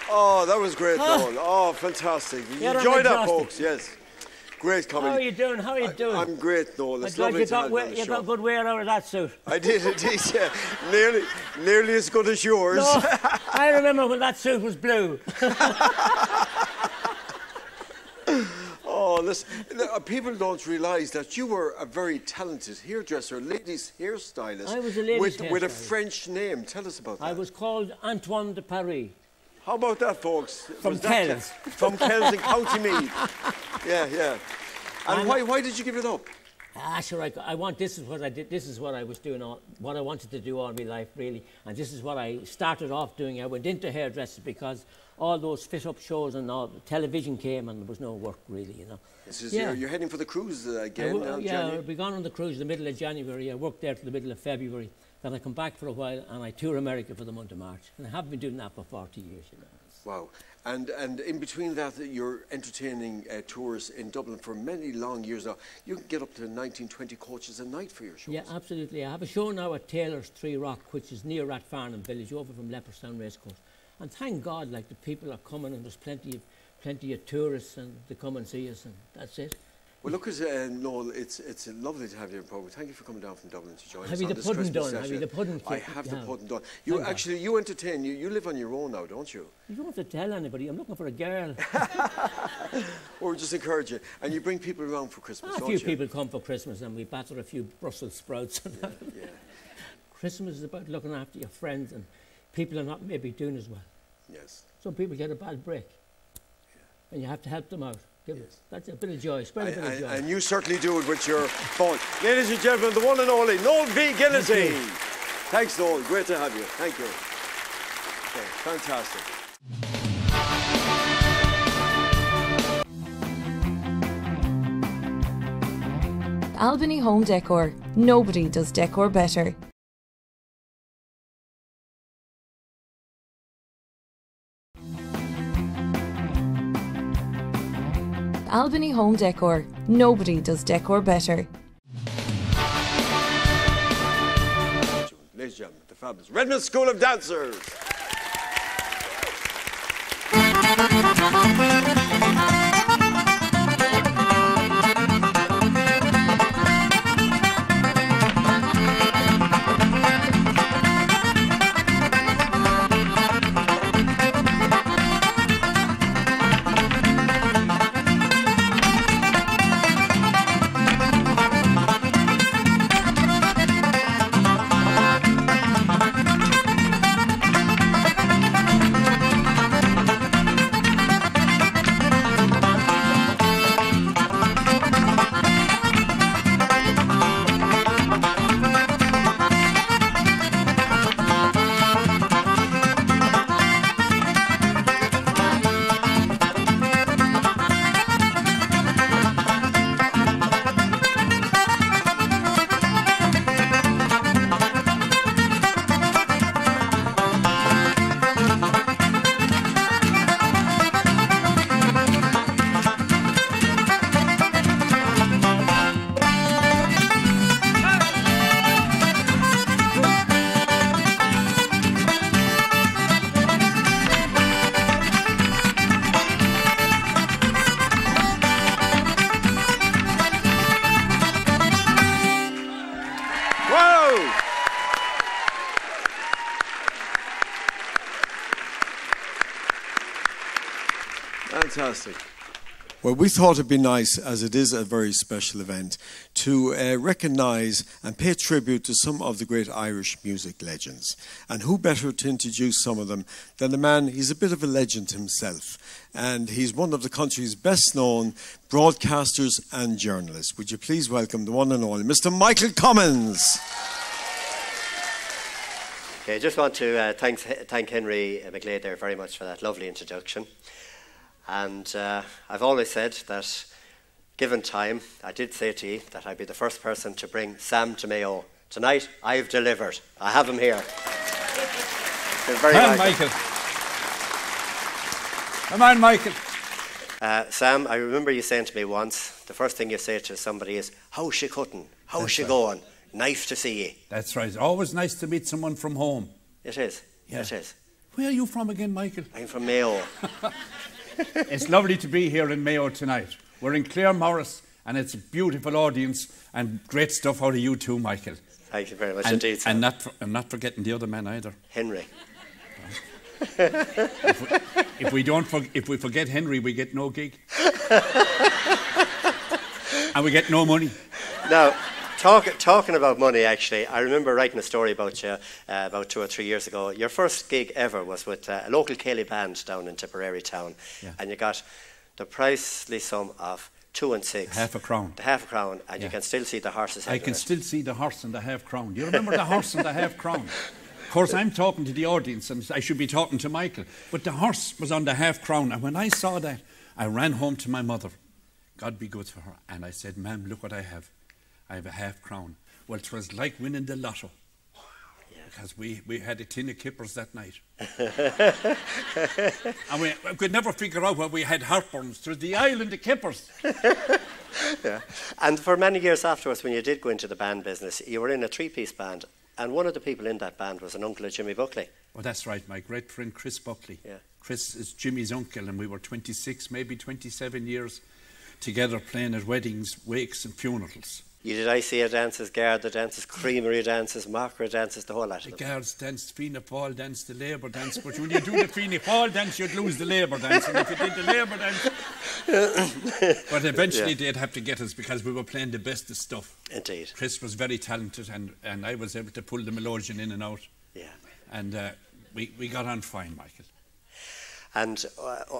Oh, that was great, Noel. Oh, fantastic. You enjoyed that, folks? Yes. Great comedy.
How are you doing? How are you doing?
I'm great, Noel. It's
I'm glad
lovely to have you on the
you
show.
got good wear out of that suit.
I did indeed, yeah. Nearly as good as yours.
No, I remember when that suit was blue.
Oh, listen, people don't realise that you were a very talented hairdresser, ladies' hairstylist.
I was a ladies' hairstylist.
With a French name. Tell us about that.
I was called Antoine de Paris.
How about that, folks?
From Kells.
From Kells in County Meath. Yeah. And why did you give it up?
Sure, this is what I did. This is what I was doing, what I wanted to do all my life, really. And this is what I started off doing. I went into hairdressing because all those fit-up shows and all television came, and there was no work really, you know.
You're heading for the cruise again now,
I'll be gone on the cruise in the middle of January. I worked there till the middle of February. Then I come back for a while and I tour America for the month of March. And I have been doing that for 40 years, you know.
Wow. And in between that, you're entertaining tours in Dublin for many long years now. You can get up to 19, 20 coaches a night for your shows.
Yeah, absolutely. I have a show now at Taylor's Three Rock, which is near Rathfarnham Village, over from Leopardstown Racecourse. And thank God, like, the people are coming and there's plenty of tourists and they come and see us, and that's it.
Well, look, Noel, it's lovely to have you in program. Thank you for coming down from Dublin to join us.
Have you the pudding done? Have you the pudding?
I have the pudding done. You entertain. You live on your own now, don't you?
You don't have to tell anybody. I'm looking for a girl.
Or just encourage you. And you bring people around for Christmas, don't you?
A few people come for Christmas and we batter a few Brussels sprouts.
Yeah.
Christmas is about looking after your friends, and people are not maybe doing as well.
Yes.
Some people get a bad break. Yeah. And you have to help them out. That's a bit of joy. Spread a bit of joy.
And you certainly do it with your phone. Ladies and gentlemen, the one and only Noel V. Ginnity. Thanks, Noel. Great to have you. Thank you. Okay, fantastic.
Albany Home Decor. Nobody does decor better. Albany Home Decor. Nobody does decor better.
Ladies and gentlemen, the fabulous Redmond School of Dancers. Fantastic. Well, we thought it'd be nice, as it is a very special event, to recognise and pay tribute to some of the great Irish music legends. And who better to introduce some of them than the man, he's a bit of a legend himself. And he's one of the country's best known broadcasters and journalists. Would you please welcome the one and only Mr. Michael Cummins.
Okay, I just want to thank Henry McGlade there very much for that lovely introduction. And I've always said that, given time, I did say to you that I'd be the first person to bring Sam to Mayo. Tonight, I've delivered. I have him here. Very
nice. Michael. Come on, Michael.
Sam, I remember you saying to me once, the first thing you say to somebody is, how's she cutting? How's she going? Nice to see you.
That's right. Always nice to meet someone from home.
It is.
Yeah.
It is.
Where are you from again, Michael?
I'm from Mayo.
It's lovely to be here in Mayo tonight. We're in Claremorris, and it's a beautiful audience and great stuff out of you too, Michael.
Thank you very much indeed, sir.
And not forgetting the other man either.
Henry.
If we forget Henry, we get no gig. And we get no money.
Now, Talking about money, actually, I remember writing a story about you about 2 or 3 years ago. Your first gig ever was with a local Cayley band down in Tipperary town, and you got the pricely sum of 2 and 6.
Half a crown.
The half a crown, and you can still see the horse's head.
I can still see the horse and the half crown. Do you remember the horse and the half crown? Of course, I'm talking to the audience, and I should be talking to Michael. But the horse was on the half crown, and when I saw that, I ran home to my mother. God be good to her. And I said, "Ma'am, look what I have. I have a half crown." Well, it was like winning the lotto. Because we had a tin of kippers that night. And we could never figure out why we had heartburns. It was the island of kippers.
Yeah. And for many years afterwards, when you did go into the band business, you were in a 3-piece band. And one of the people in that band was an uncle of Jimmy Buckley.
Well, that's right, my great friend Chris Buckley.
Yeah.
Chris is Jimmy's uncle, and we were 26, maybe 27 years together playing at weddings, wakes and funerals.
You did ICA dances, Garda dances, Creamery dances, Mockra dances, the whole lot
The
of them.
Guards danced, Fianna Fáil danced, the Labour dance, but when you do the Fianna Fáil dance, you'd lose the Labour dance, and if you did the Labour dance... But eventually they'd have to get us because we were playing the best of stuff.
Indeed.
Chris was very talented, and I was able to pull the melodeon in and out.
Yeah.
And we got on fine, Michael.
And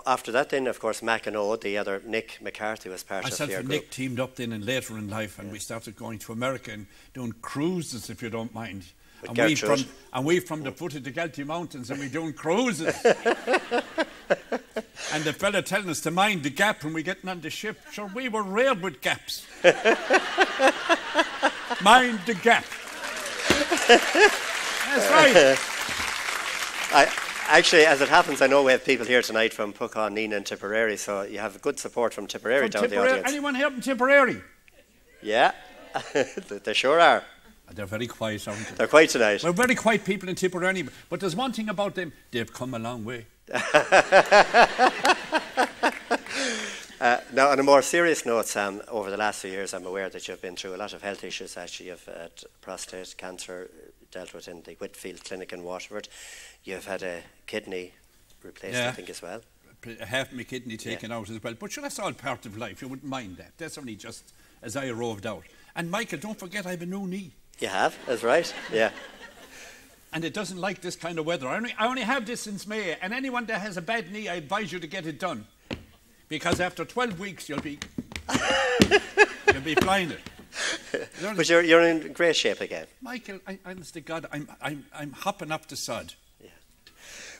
after that then, of course, Mac and O, the other Nick McCarthy was part of
Myself
your
and
group.
Nick teamed up then and later in life, and we started going to America and doing cruises, if you don't mind.
With
And we
Gertrude.
from the foot of the Galtee Mountains, and we doing cruises. And the fella telling us to mind the gap when we getting on the ship. Sure, we were railed with gaps. Mind the gap. That's right.
Actually, as it happens, I know we have people here tonight from Puckhaw, Nina and Tipperary, so you have good support from Tipperary down the audience.
Anyone here from Tipperary?
Yeah, they sure are.
They're very quiet, aren't they?
They're quiet tonight.
We're very quiet people in Tipperary, but there's one thing about them, they've come a long way.
Now, on a more serious note, Sam, over the last few years, I'm aware that you've been through a lot of health issues. Actually, you've had prostate cancer dealt with in the Whitfield Clinic in Waterford. You've had a kidney replaced, I think, as well.
Half my kidney taken out as well. But sure, that's all part of life. You wouldn't mind that. That's only just as I roved out. And Michael, don't forget I have a new knee.
You have? That's right. Yeah.
And it doesn't like this kind of weather. I only have this since May. And anyone that has a bad knee, I advise you to get it done. Because after 12 weeks, you'll be flying it.
But you're in great shape again.
Michael, honest to God, I'm hopping up the sod.
Yeah.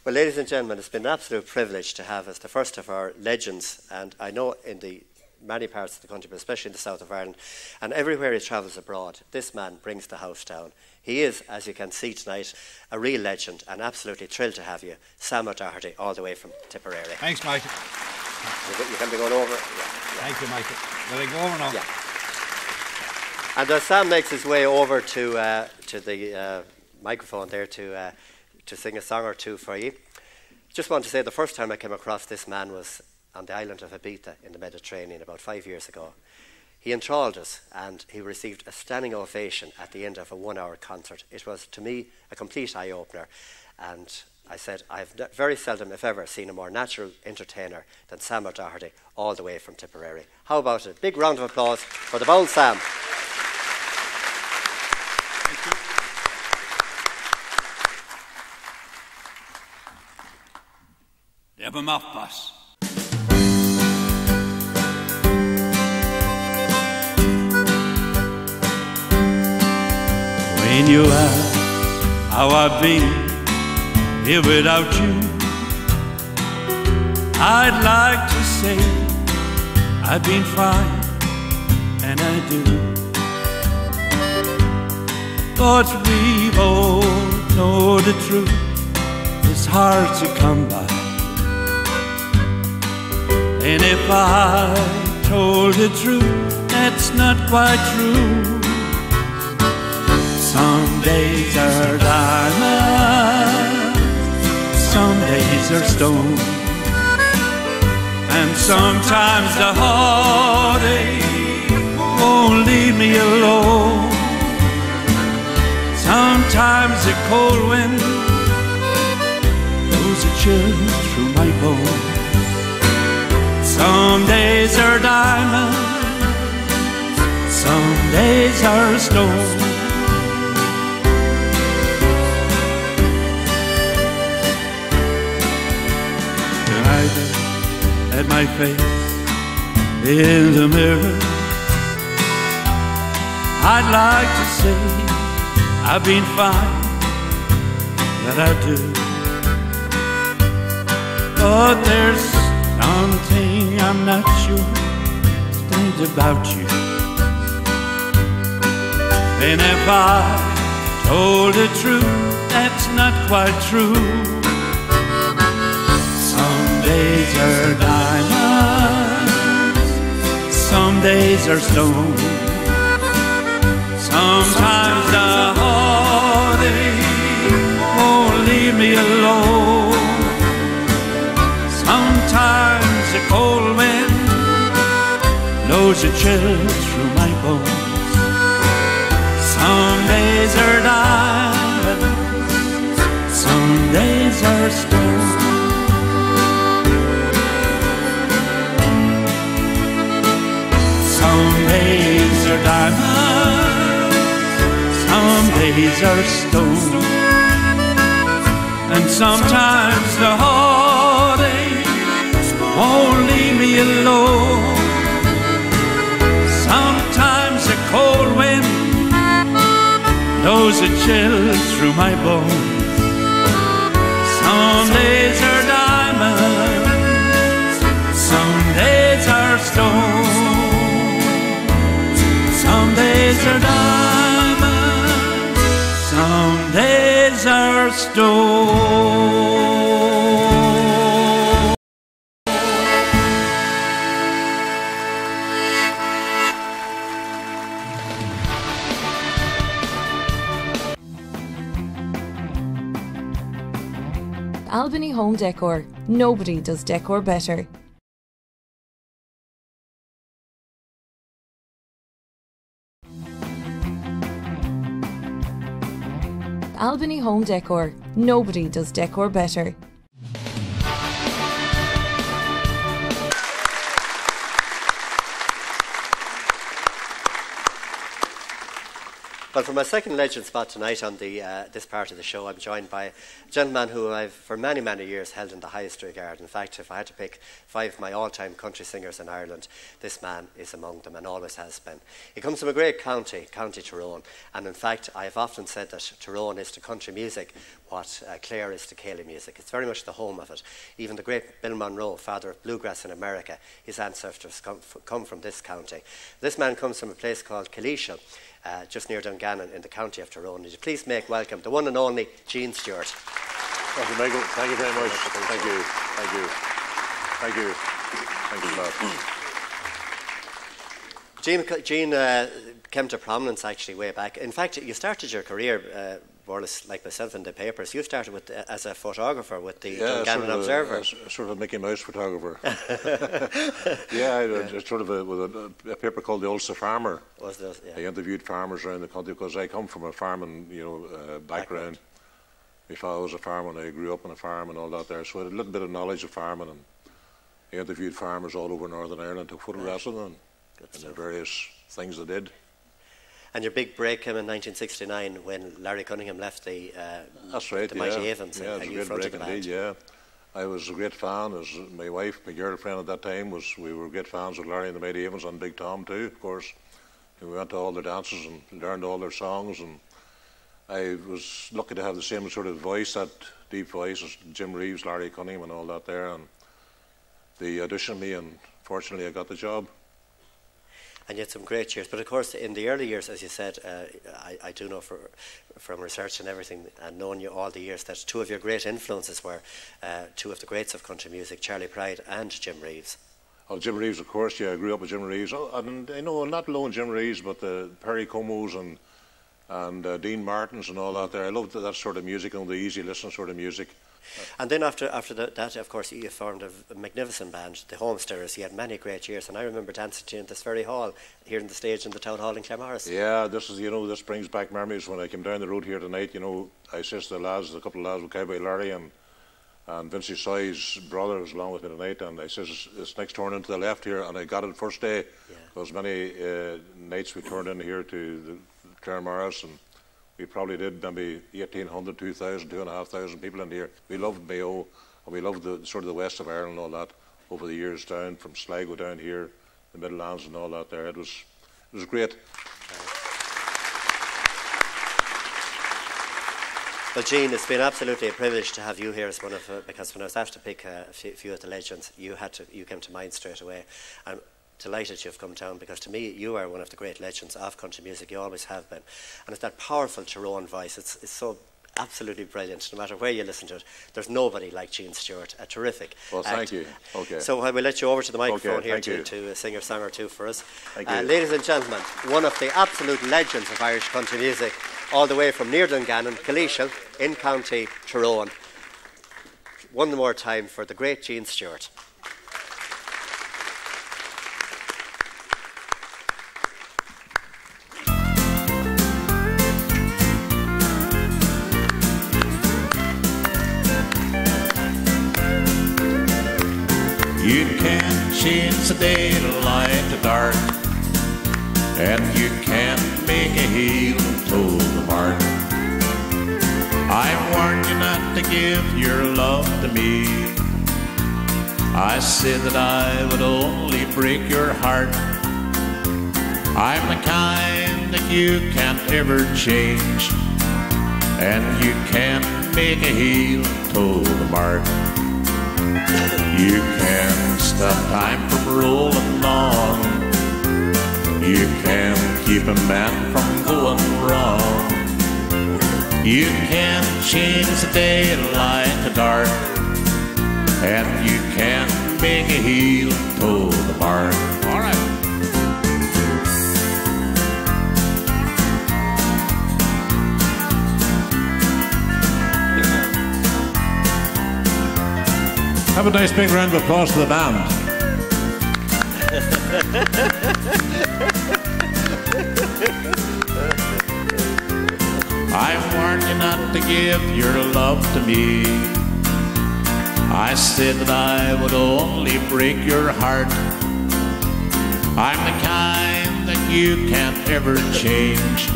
Well, ladies and gentlemen, it's been an absolute privilege to have as the first of our legends, and I know in the many parts of the country, but especially in the south of Ireland, and everywhere he travels abroad, this man brings the house down. He is, as you can see tonight, a real legend, and absolutely thrilled to have you, Sam O'Doherty, all the way from Tipperary.
Thanks, Michael.
You can be going over. Yeah.
Thank you, Michael. Will I go over now?
Yeah. And as Sam makes his way over to the microphone there to sing a song or two for you, just want to say the first time I came across this man was on the island of Ibiza in the Mediterranean about 5 years ago. He enthralled us, and he received a standing ovation at the end of a 1-hour concert. It was, to me, a complete eye-opener, and I said, I've very seldom, if ever, seen a more natural entertainer than Sam O'Doherty, all the way from Tipperary. How about it? Big round of applause for the bold Sam.
Never off, boss.
When you ask how I've been here without you, I'd like to say I've been fine, and I do. But we both know the truth is hard to come by. And if I told the truth, that's not quite true. Some days are diamonds, some days are stone, and sometimes the heartache won't leave me alone. Sometimes the cold wind blows a chill through my bones. Some days are diamonds, some days are stone. Tonight I had my face in the mirror. I'd like to say I've been fine, that I do. But there's something I'm not sure strange about you. And if I told the truth, that's not quite true. Some days are diamonds, some days are stone. Sometimes the heartache won't leave me alone. Sometimes the cold wind blows a chill through my bones. Some days are diamonds, some days are stone. Some days are diamonds, some days are stone. And sometimes the heartache won't leave me alone. Sometimes the cold wind blows a chill through my bones. Some days are diamonds, some days are stone. Some days are diamonds, some days are stone.
Albany Home Decor. Nobody does decor better. Albany Home Decor. Nobody does decor better.
Well, for my second legend spot tonight on this part of the show, I'm joined by a gentleman who I've, for many, many years, held in the highest regard. In fact, if I had to pick 5 of my all-time country singers in Ireland, this man is among them and always has been. He comes from a great county, County Tyrone, and in fact, I've often said that Tyrone is to country music what Clare is to Cayley music. It's very much the home of it. Even the great Bill Monroe, father of bluegrass in America, his ancestors come from this county. This man comes from a place called Kalisha, just near Dungannon in the county of Tyrone. Would you please make welcome the one and only Gene Stewart.
Thank you, Michael. Thank you very much. Thank you. Thank you. Thank you. Thank you, Matt.
Gene came to prominence actually way back. In fact, you started your career more or less like myself in the papers. You started with, as a photographer with the Dungannon Observer.
Sort of a Mickey Mouse photographer. Yeah, I sort of with a paper called The Ulster Farmer.
Was those, yeah.
I interviewed farmers around the country because I come from a farming, background. My father was a farmer and I grew up on a farm and all that there, so I had a little bit of knowledge of farming, and I interviewed farmers all over Northern Ireland, took photographs of them and the various things they did.
And your big break came in 1969 when Larry Cunningham left the
That's right,
the Mighty Avens,
and you fronted the band. Indeed, yeah. I was a great fan, as my wife, my girlfriend at that time, we were great fans of Larry and the Mighty Avens, and Big Tom too, of course. And we went to all their dances and learned all their songs, and I was lucky to have the same sort of voice, that deep voice, as Jim Reeves, Larry Cunningham and all that there, and they auditioned me, and fortunately I got the job.
And you had some great years. But of course, in the early years, as you said, I do know from research and everything, and knowing you all the years, that two of your great influences were two of the greats of country music, Charlie Pride and Jim Reeves.
Oh, Jim Reeves, of course, yeah, I grew up with Jim Reeves. Oh, and I know not alone Jim Reeves, but Perry Comos and Dean Martins and all that there. I loved that sort of music, and the easy listen sort of music.
And then after that, of course, you formed a magnificent band, the Homesteaders. You had many great years, and I remember dancing to you in this very hall, here on the stage in the Town Hall in Claremorris.
Yeah, this is, this brings back memories. When I came down the road here tonight, I assisted the lads, a couple of lads with Cowboy Larry and Vincey Soy's brother was along with me tonight, and I says, it's next turn into the left here, and I got it first day. Yeah. There was many nights we turned in here to the Claremorris, and we probably did maybe 1,800, 2,000, 2,500 people in here. We loved Mayo, and we loved the sort of the west of Ireland and all that over the years down from Sligo down here, the Midlands and all that there. It was great.
Well, Jean, it's been absolutely a privilege to have you here as one of, because when I was asked to pick a few of the legends, you came to mind straight away. I'm delighted you've come down, because to me, you are one of the great legends of country music. You always have been. And it's that powerful Tyrone voice. It's so absolutely brilliant. No matter where you listen to it, there's nobody like Jean Stewart. A terrific
Well, thank you. Okay.
So I will let you over to the microphone here to sing a song or two for us. Ladies and gentlemen, one of the absolute legends of Irish country music, all the way from near Dungannon, Kaleeshall, in County Tyrone. One more time for the great Jean Stewart.
You can't change the daylight to dark, and you can't make a heel toe the mark. I warned you not to give your love to me. I said that I would only break your heart. I'm the kind that you can't ever change, and you can't make a heel toe the mark. You can't stop time from rolling on. You can't keep a man from going wrong. You can't change the daylight to dark, and you can't make a heel toe the mark. All right.
Have a nice big round of applause to the band.
I warned you not to give your love to me. I said that I would only break your heart. I'm the kind that you can't ever change,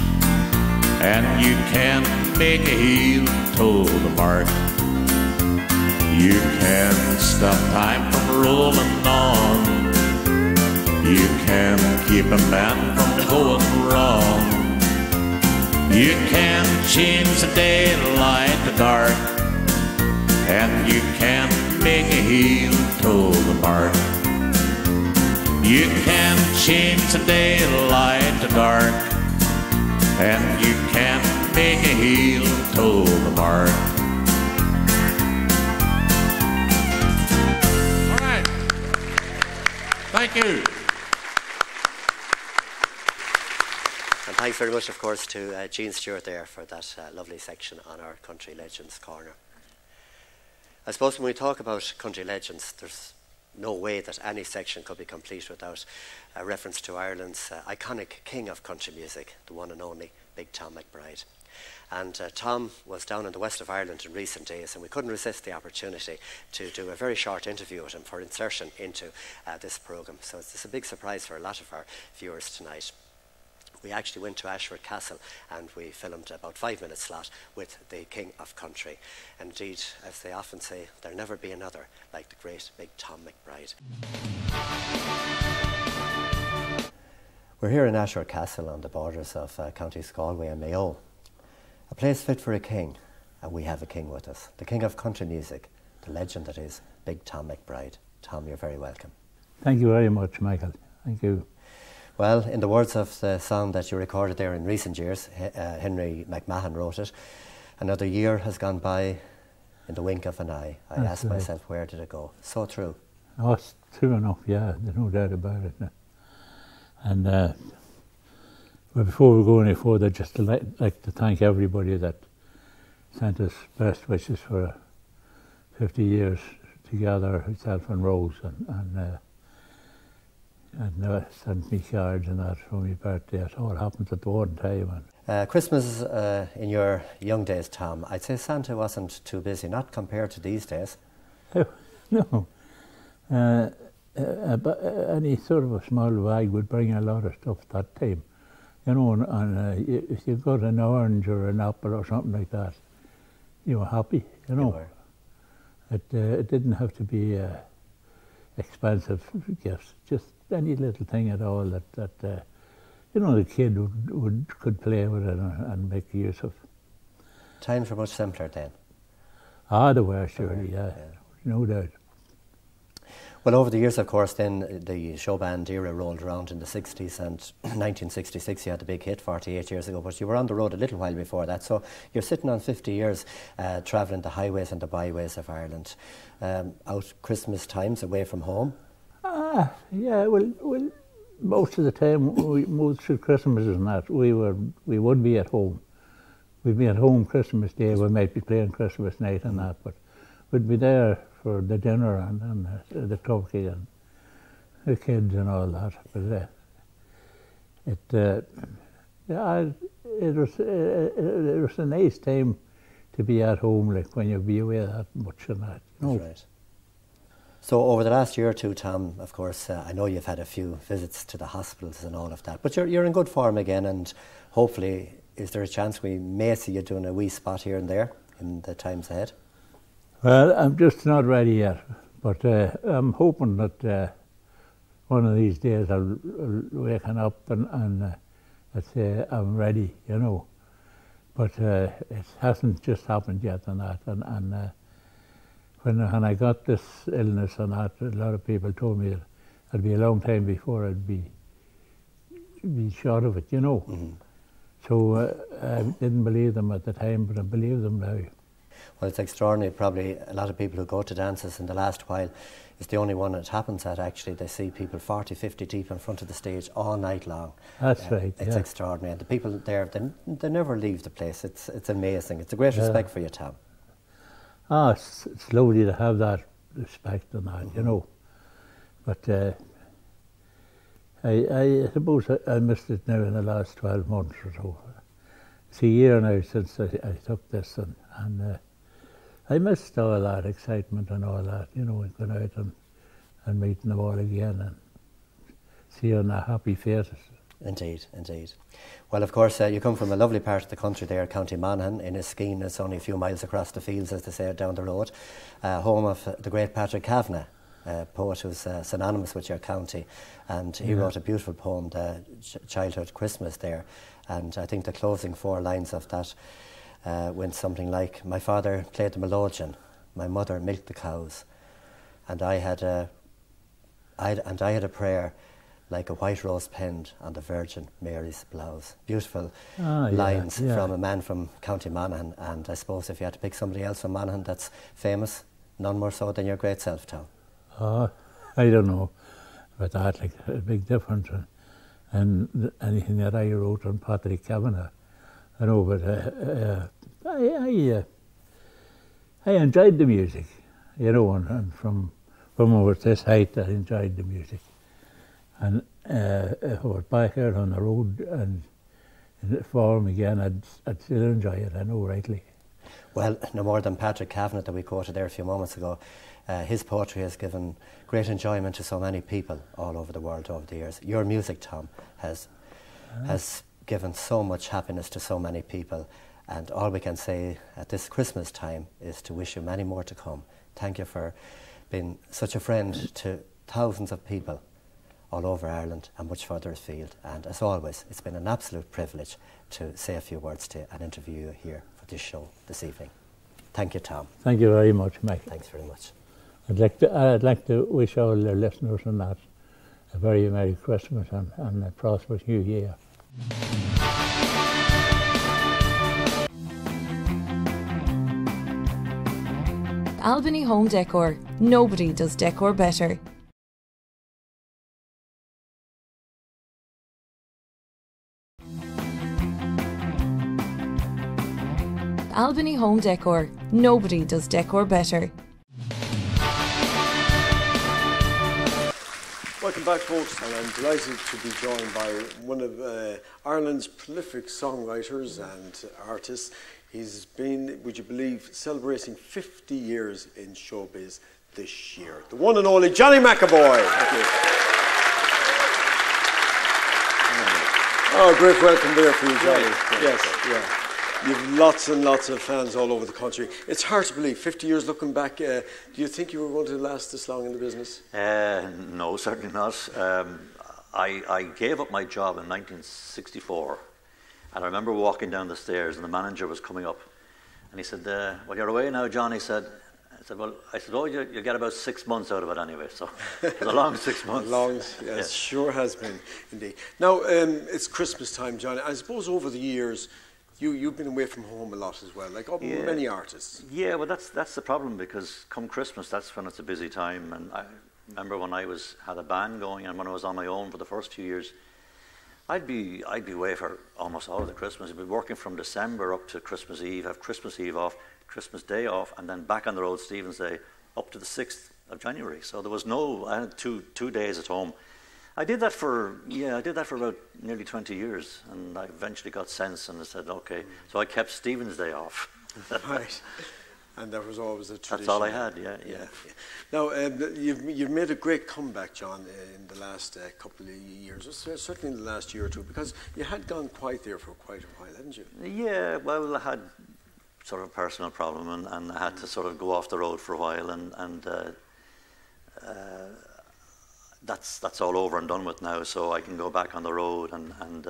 and you can't make a heel toe the mark. You can't stop time from rolling on. You can't keep a man from going wrong. You can't change the daylight to dark, and you can't make a heel toe the mark. You can't change the daylight to dark, and you can't make a heel toe the mark.
Thank you.
And thanks very much, of course, to Jean Stewart there for that lovely section on our Country Legends Corner. I suppose when we talk about country legends, there's no way that any section could be complete without a reference to Ireland's iconic king of country music, the one and only Big Tom McBride. And Tom was down in the west of Ireland in recent days, and we couldn't resist the opportunity to do a very short interview with him for insertion into this programme. So it's a big surprise for a lot of our viewers tonight. We actually went to Ashford Castle and we filmed about 5-minute slot with the King of Country. And indeed, as they often say, there'll never be another like the great Big Tom McBride. We're here in Ashford Castle on the borders of Counties Galway and Mayo. A place fit for a king, and we have a king with us. The King of Country Music, the legend that is Big Tom McBride. Tom, you're very welcome.
Thank you very much, Michael. Thank you.
Well, in the words of the song that you recorded there in recent years, Henry McMahon wrote it, another year has gone by in the wink of an eye. I ask myself, where did it go? So true.
Oh, it's true enough, yeah, there's no doubt about it. And well, before we go any further, I'd just like to thank everybody that sent us best wishes for 50 years together, myself and Rose, and sent me cards and that for my birthday. It all happened at the one time.
Christmas in your young days, Tom, I'd say Santa wasn't too busy, not compared to these days.
No. any sort of a small bag would bring a lot of stuff that time. You know, and if you got an orange or an apple or something like that, you were happy, you know. It didn't have to be expensive gifts, just any little thing at all that you know, the kid could play with it and make use of.
Times were much simpler then.
Ah, they were, surely, yeah. No doubt.
Well, over the years, of course, then the show band era rolled around in the 60s, and 1966 you had the big hit 48 years ago, but you were on the road a little while before that, so you're sitting on 50 years travelling the highways and the byways of Ireland, out Christmas times, away from home.
Yeah, well, most of the time, most of Christmas and that, we would be at home. We'd be at home Christmas Day, we might be playing Christmas night and that, but we'd be there for the dinner and the turkey and the kids and all that. But it was a nice time to be at home, like when you be away that much and that.
That's right. So over the last year or two, Tom, of course, I know you've had a few visits to the hospitals and all of that, but you're in good form again, and hopefully, is there a chance we may see you doing a wee spot here and there in the times ahead?
Well, I'm just not ready yet, but I'm hoping that one of these days I'll waken up and say I'm ready, you know. But it hasn't just happened yet and that. And when I got this illness and that, a lot of people told me that it'd be a long time before I'd be short of it, you know.
Mm-hmm.
So I didn't believe them at the time, but I believe them now.
Well, it's extraordinary. Probably a lot of people who go to dances in the last while, it's the only one it happens at, actually. They see people 40, 50 deep in front of the stage all night long.
That's right,
It's extraordinary. And the people there, they never leave the place. It's amazing. It's a great respect for you, Tom.
It's lovely to have that respect and that, you know. But I suppose I missed it now in the last 12 months or so. It's a year now since I took this, and I missed all that excitement and all that, you know, and going out and meeting them all again and seeing their happy faces.
Indeed, indeed. Well, of course, you come from a lovely part of the country there, County Monaghan. Enniskeane is only a few miles across the fields, as they say, down the road. Home of the great Patrick Kavanagh, a poet who's synonymous with your county. And he wrote a beautiful poem, the Childhood Christmas there. And I think the closing 4 lines of that went something like, my father played the melodeon, my mother milked the cows, and I had a prayer like a white rose penned on the Virgin Mary's blouse. Beautiful lines from a man from County Monaghan, and I suppose if you had to pick somebody else from Monaghan that's famous, none more so than your great self, Tom.
I don't know about that, like a big difference and anything that I wrote on Patrick Kavanagh. I know, but I enjoyed the music, you know, and from over this height I enjoyed the music. And if I was back out on the road and in the form again, I'd still enjoy it, I know, rightly.
Well, no more than Patrick Kavanagh that we quoted there a few moments ago. His poetry has given great enjoyment to so many people all over the world over the years. Your music, Tom, has given so much happiness to so many people, and all we can say at this Christmas time is to wish you many more to come. Thank you for being such a friend to thousands of people all over Ireland and much further afield. And as always, it's been an absolute privilege to say a few words to you and interview you here for this show this evening. Thank you, Tom.
Thank you very much, Mike.
Thanks very much.
I'd like to wish all the listeners and that a very Merry Christmas and a prosperous New Year.
Albany Home Decor. Nobody does decor better. Albany Home Decor. Nobody does decor better.
Welcome back, folks, and I'm delighted to be joined by one of Ireland's prolific songwriters and artists. He's been, would you believe, celebrating 50 years in showbiz this year. The one and only Johnny McAvoy. Thank you. Oh, great welcome there for you, Johnny. Yes, yeah. You've lots and lots of fans all over the country. It's hard to believe, 50 years looking back, do you think you were going to last this long in the business?
No, certainly not. I gave up my job in 1964, and I remember walking down the stairs and the manager was coming up and he said, well, you're away now, John. I said, oh, you get about 6 months out of it anyway, so it was a long 6 months.
Long, yes, sure has been, indeed. Now, it's Christmas time, Johnny. I suppose over the years, you've been away from home a lot as well, like many artists.
Yeah, well, that's the problem, because come Christmas, that's when it's a busy time. And I remember when I had a band going, and when I was on my own for the first few years, I'd be away for almost all of the Christmas. I'd be working from December up to Christmas Eve, have Christmas Eve off, Christmas Day off, and then back on the road Stephen's Day up to the 6th of January. So there was I had two days at home. I did that for about nearly 20 years, and I eventually got sense and I said, okay. So I kept Stephen's Day off.
Right. And that was always a tradition.
That's all I had, yeah.
Now, you've made a great comeback, John, in the last couple of years, certainly in the last year or two, because you had gone quiet there for quite a while, hadn't you?
Yeah, well, I had sort of a personal problem, and I had to sort of go off the road for a while, and that's all over and done with now, so I can go back on the road, and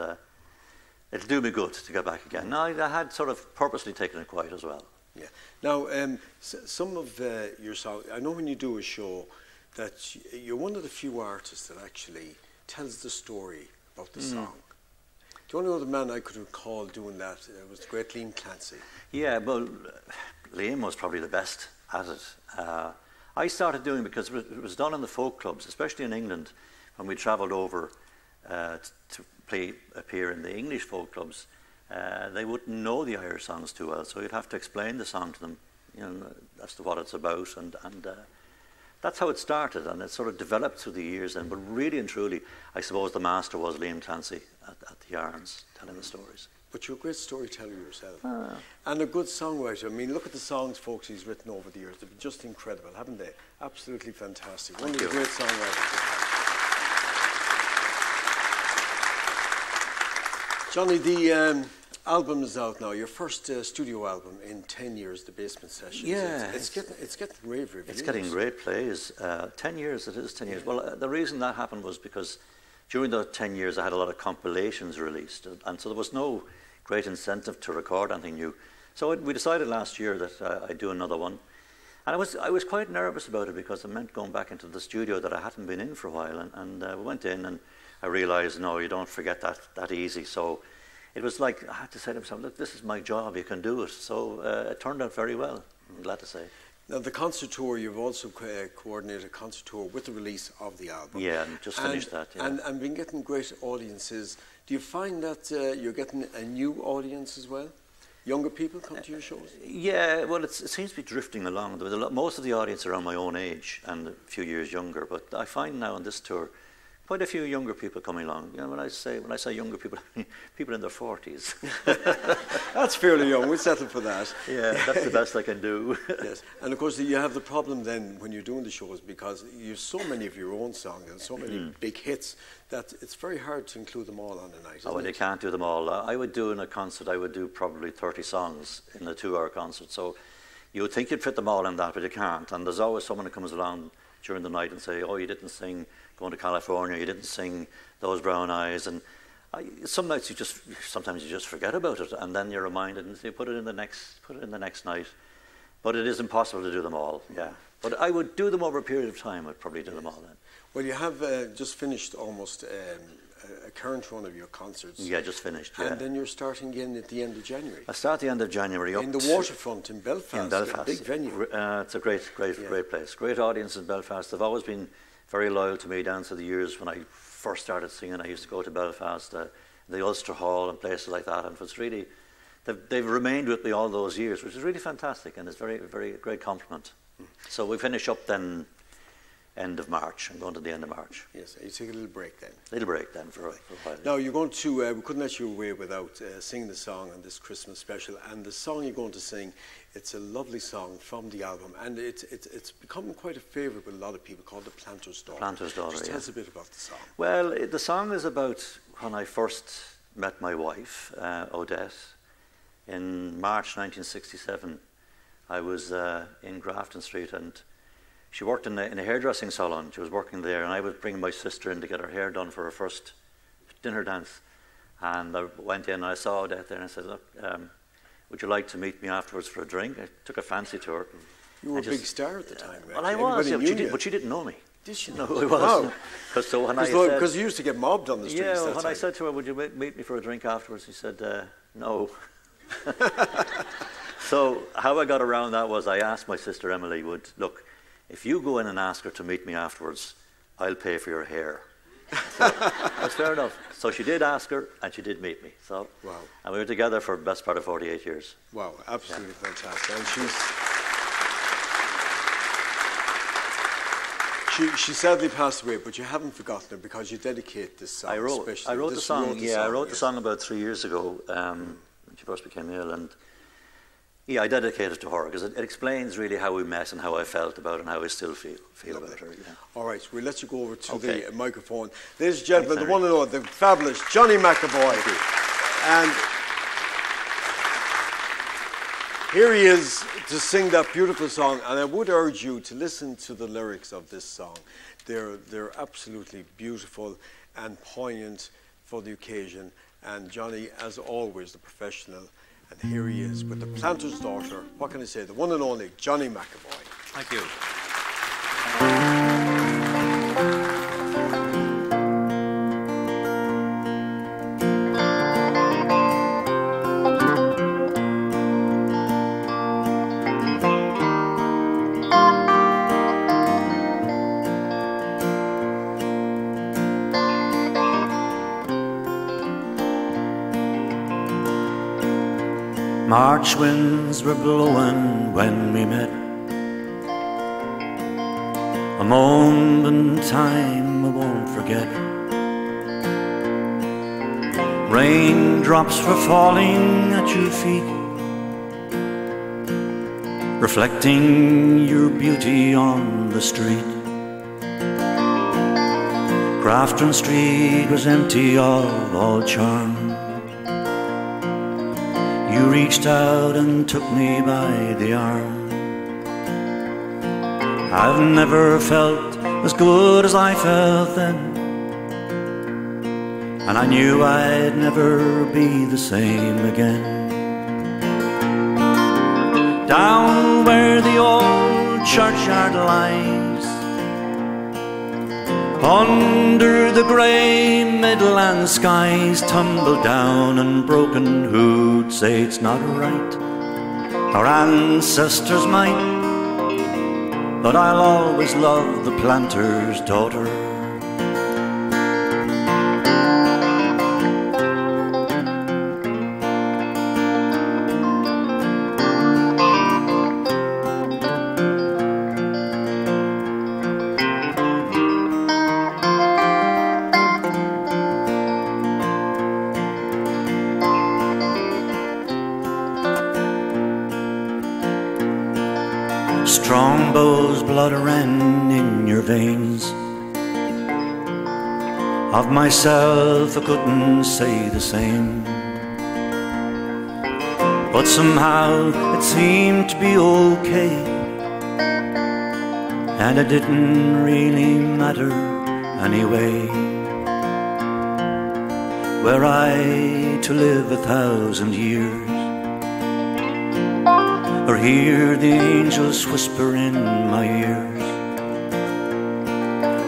it'll do me good to get back again. Now, I had sort of purposely taken it quiet as well.
Yeah. Now, some of your songs, I know when you do a show that you're one of the few artists that actually tells the story about the song. The only other man I could recall doing that was the great Liam Clancy.
Yeah, well, Liam was probably the best at it. I started doing, because it was done in the folk clubs, especially in England, when we travelled over to appear in the English folk clubs. They wouldn't know the Irish songs too well, so you'd have to explain the song to them, as to what it's about, and that's how it started, and it sort of developed through the years. But really and truly, I suppose the master was Liam Clancy at the Arns, telling the stories.
But you're a great storyteller yourself, and a good songwriter. I mean, look at the songs, folks, he's written over the years. They've been just incredible, haven't they? Absolutely fantastic. One of the great songwriters. Johnny, the album is out now. Your first studio album in 10 years, The Basement Sessions.
Yeah,
it's getting rave reviews.
It's getting great plays. 10 years, it is 10 years. Well, the reason that happened was because during the 10 years I had a lot of compilations released, and so there was no great incentive to record anything new. So we decided last year that I'd do another one. And I was quite nervous about it, because it meant going back into the studio that I hadn't been in for a while. And we went in, and I realised, no, you don't forget that easy. So it was like I had to say to myself, look, this is my job, you can do it. So it turned out very well, I'm glad to say.
Now, the concert tour, you've also coordinated a concert tour with the release of the album.
Yeah, and just finished that. Yeah.
And been getting great audiences. Do you find that you're getting a new audience as well? Younger people come to your shows?
Yeah, well, it seems to be drifting along. Most of the audience are around my own age and a few years younger, but I find now on this tour quite a few younger people coming along. When I say younger people, I mean people in their 40s.
That's fairly young. We'll settle for that.
Yeah, that's the best I can do.
Yes, and of course you have the problem then when you're doing the shows, because you have so many of your own songs and so many big hits that it's very hard to include them all on a night.
Oh, and you can't do them all. I would do in a concert, I would do probably 30 songs in a 2-hour concert. So you would think you'd fit them all in that, but you can't. And there's always someone who comes along during the night and say, oh, you didn't sing Going to California, you didn't sing Those Brown Eyes. And some nights sometimes you just forget about it, and then you're reminded and you put it in the next night. But it is impossible to do them all, yeah. But I would do them over a period of time. I'd probably do them all then.
Well, you have just finished almost a current run of your concerts.
Yeah, just finished, yeah.
And then you're starting again at the end of January.
I start at the end of January.
In the Waterfront in Belfast.
In Belfast.
A big venue.
It's a great place. Great audience in Belfast. They've always been very loyal to me down through the years. When I first started singing, I used to go to Belfast, the Ulster Hall and places like that, and it's really, they've remained with me all those years, which is really fantastic, and it's very, very great compliment. So we finish up then end of March. I'm going to the end of March.
Yes, you take a little break then.
Little break then for a while.
Now, you're going to, we couldn't let you away without singing the song on this Christmas special. And the song you're going to sing, it's a lovely song from the album. And it's become quite a favourite with a lot of people, called The Planter's Daughter.
Planter's Daughter,
Just
yeah.
tell us a bit about the song.
Well, the song is about when I first met my wife, Odette, in March 1967. I was in Grafton Street, and she worked in a hairdressing salon. She was working there, and I was bringing my sister in to get her hair done for her first dinner dance. And I went in and I saw Odette there, and I said, look, would you like to meet me afterwards for a drink? I took a fancy to her.
You were a big star at the time,
well, I was, yeah, but she didn't know me.
Did she?
No, I wasn't.
Because you used to get mobbed on the streets.
Yeah, well, when I said to her, would you meet me for a drink afterwards, she said, no. So how I got around that was I asked my sister Emily, look, if you go in and ask her to meet me afterwards, I'll pay for your hair. So that's fair enough. So she did ask her, and she did meet me. So,
wow.
And we were together for the best part of 48 years.
Wow, absolutely fantastic. And she sadly passed away, but you haven't forgotten her because you dedicate this song.
I wrote the song. I wrote the song about 3 years ago when she first became ill, and yeah, I dedicate it to her because it explains really how we met and how I felt about it and how I still feel about her. Yeah.
All right, we'll let you go over to the microphone. Ladies and gentlemen, the one and only, the fabulous Johnny McAvoy. And here he is to sing that beautiful song, and I would urge you to listen to the lyrics of this song. They're absolutely beautiful and poignant for the occasion, and Johnny, as always, the professional. And here he is with The Planter's Daughter. What can I say? The one and only Johnny McAvoy.
Thank you.
March winds were blowing when we met, a moment in time I won't forget. Raindrops were falling at your feet, reflecting your beauty on the street. Grafton Street was empty of all charm. You reached out and took me by the arm. I've never felt as good as I felt then, and I knew I'd never be the same again. Down where the old churchyard lies, under the grey Midland skies, tumbled down and broken, who'd say it's not right? Our ancestors might, but I'll always love the planter's daughter. Strongbow's blood ran in your veins. Of myself I couldn't say the same, but somehow it seemed to be okay, and it didn't really matter anyway. Were I to live 1,000 years, or hear the angels whisper in my ears,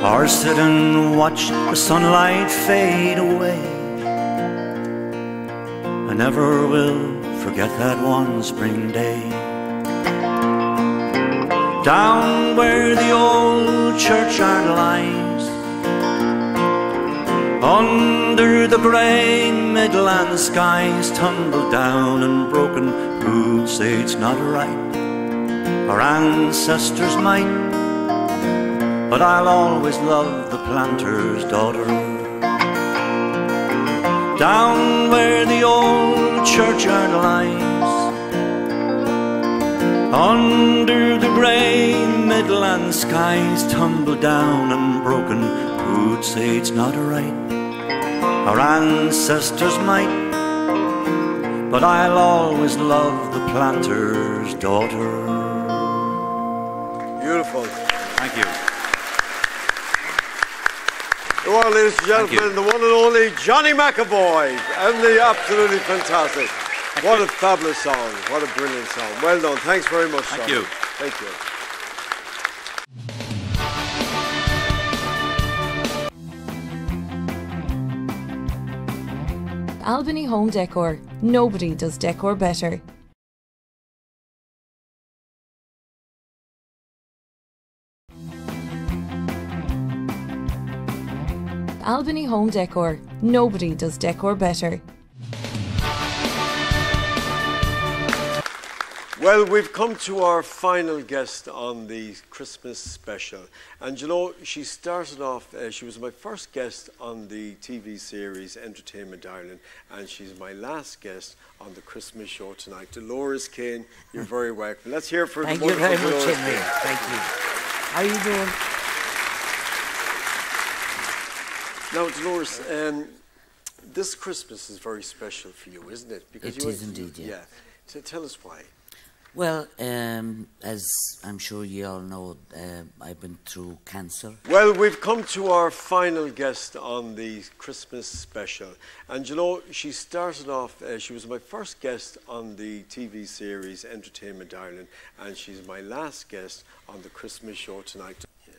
or sit and watch the sunlight fade away, I never will forget that one spring day. Down where the old churchyard lies, under the grey Midland skies, tumbled down and broken, who'd say it's not right? Our ancestors might, but I'll always love the planter's daughter. Down where the old churchyard lies, under the grey Midland skies, tumbled down and broken, who'd say it's not right, our ancestors might, but I'll always love the planter's daughter.
Beautiful.
Thank you.
Well, ladies and gentlemen, the one and only Johnny McAvoy, and the absolutely fantastic. What a fabulous song. What a brilliant song. Well done. Thanks very much,
Thank
Johnny.
you.
Thank you.
Albany Home Decor. Nobody does decor better. Albany Home Decor. Nobody does decor better.
Well, we've come to our final guest on the Christmas special. And you know, she started off, she was my first guest on the TV series Entertainment Ireland, and she's my last guest on the Christmas show tonight. Dolores Kane, you're very welcome. Let's hear from
Thank you very much, Henry. Thank you. How are you doing?
Now, Dolores, this Christmas is very special for you, isn't it?
Because it is indeed, yeah.
Yeah. So tell us why.
Well, as I'm sure you all know, I've been through cancer.
Well, we've come to our final guest on the Christmas special. And you know, she started off, she was my first guest on the TV series Entertainment Ireland, and she's my last guest on the Christmas show tonight. Yes.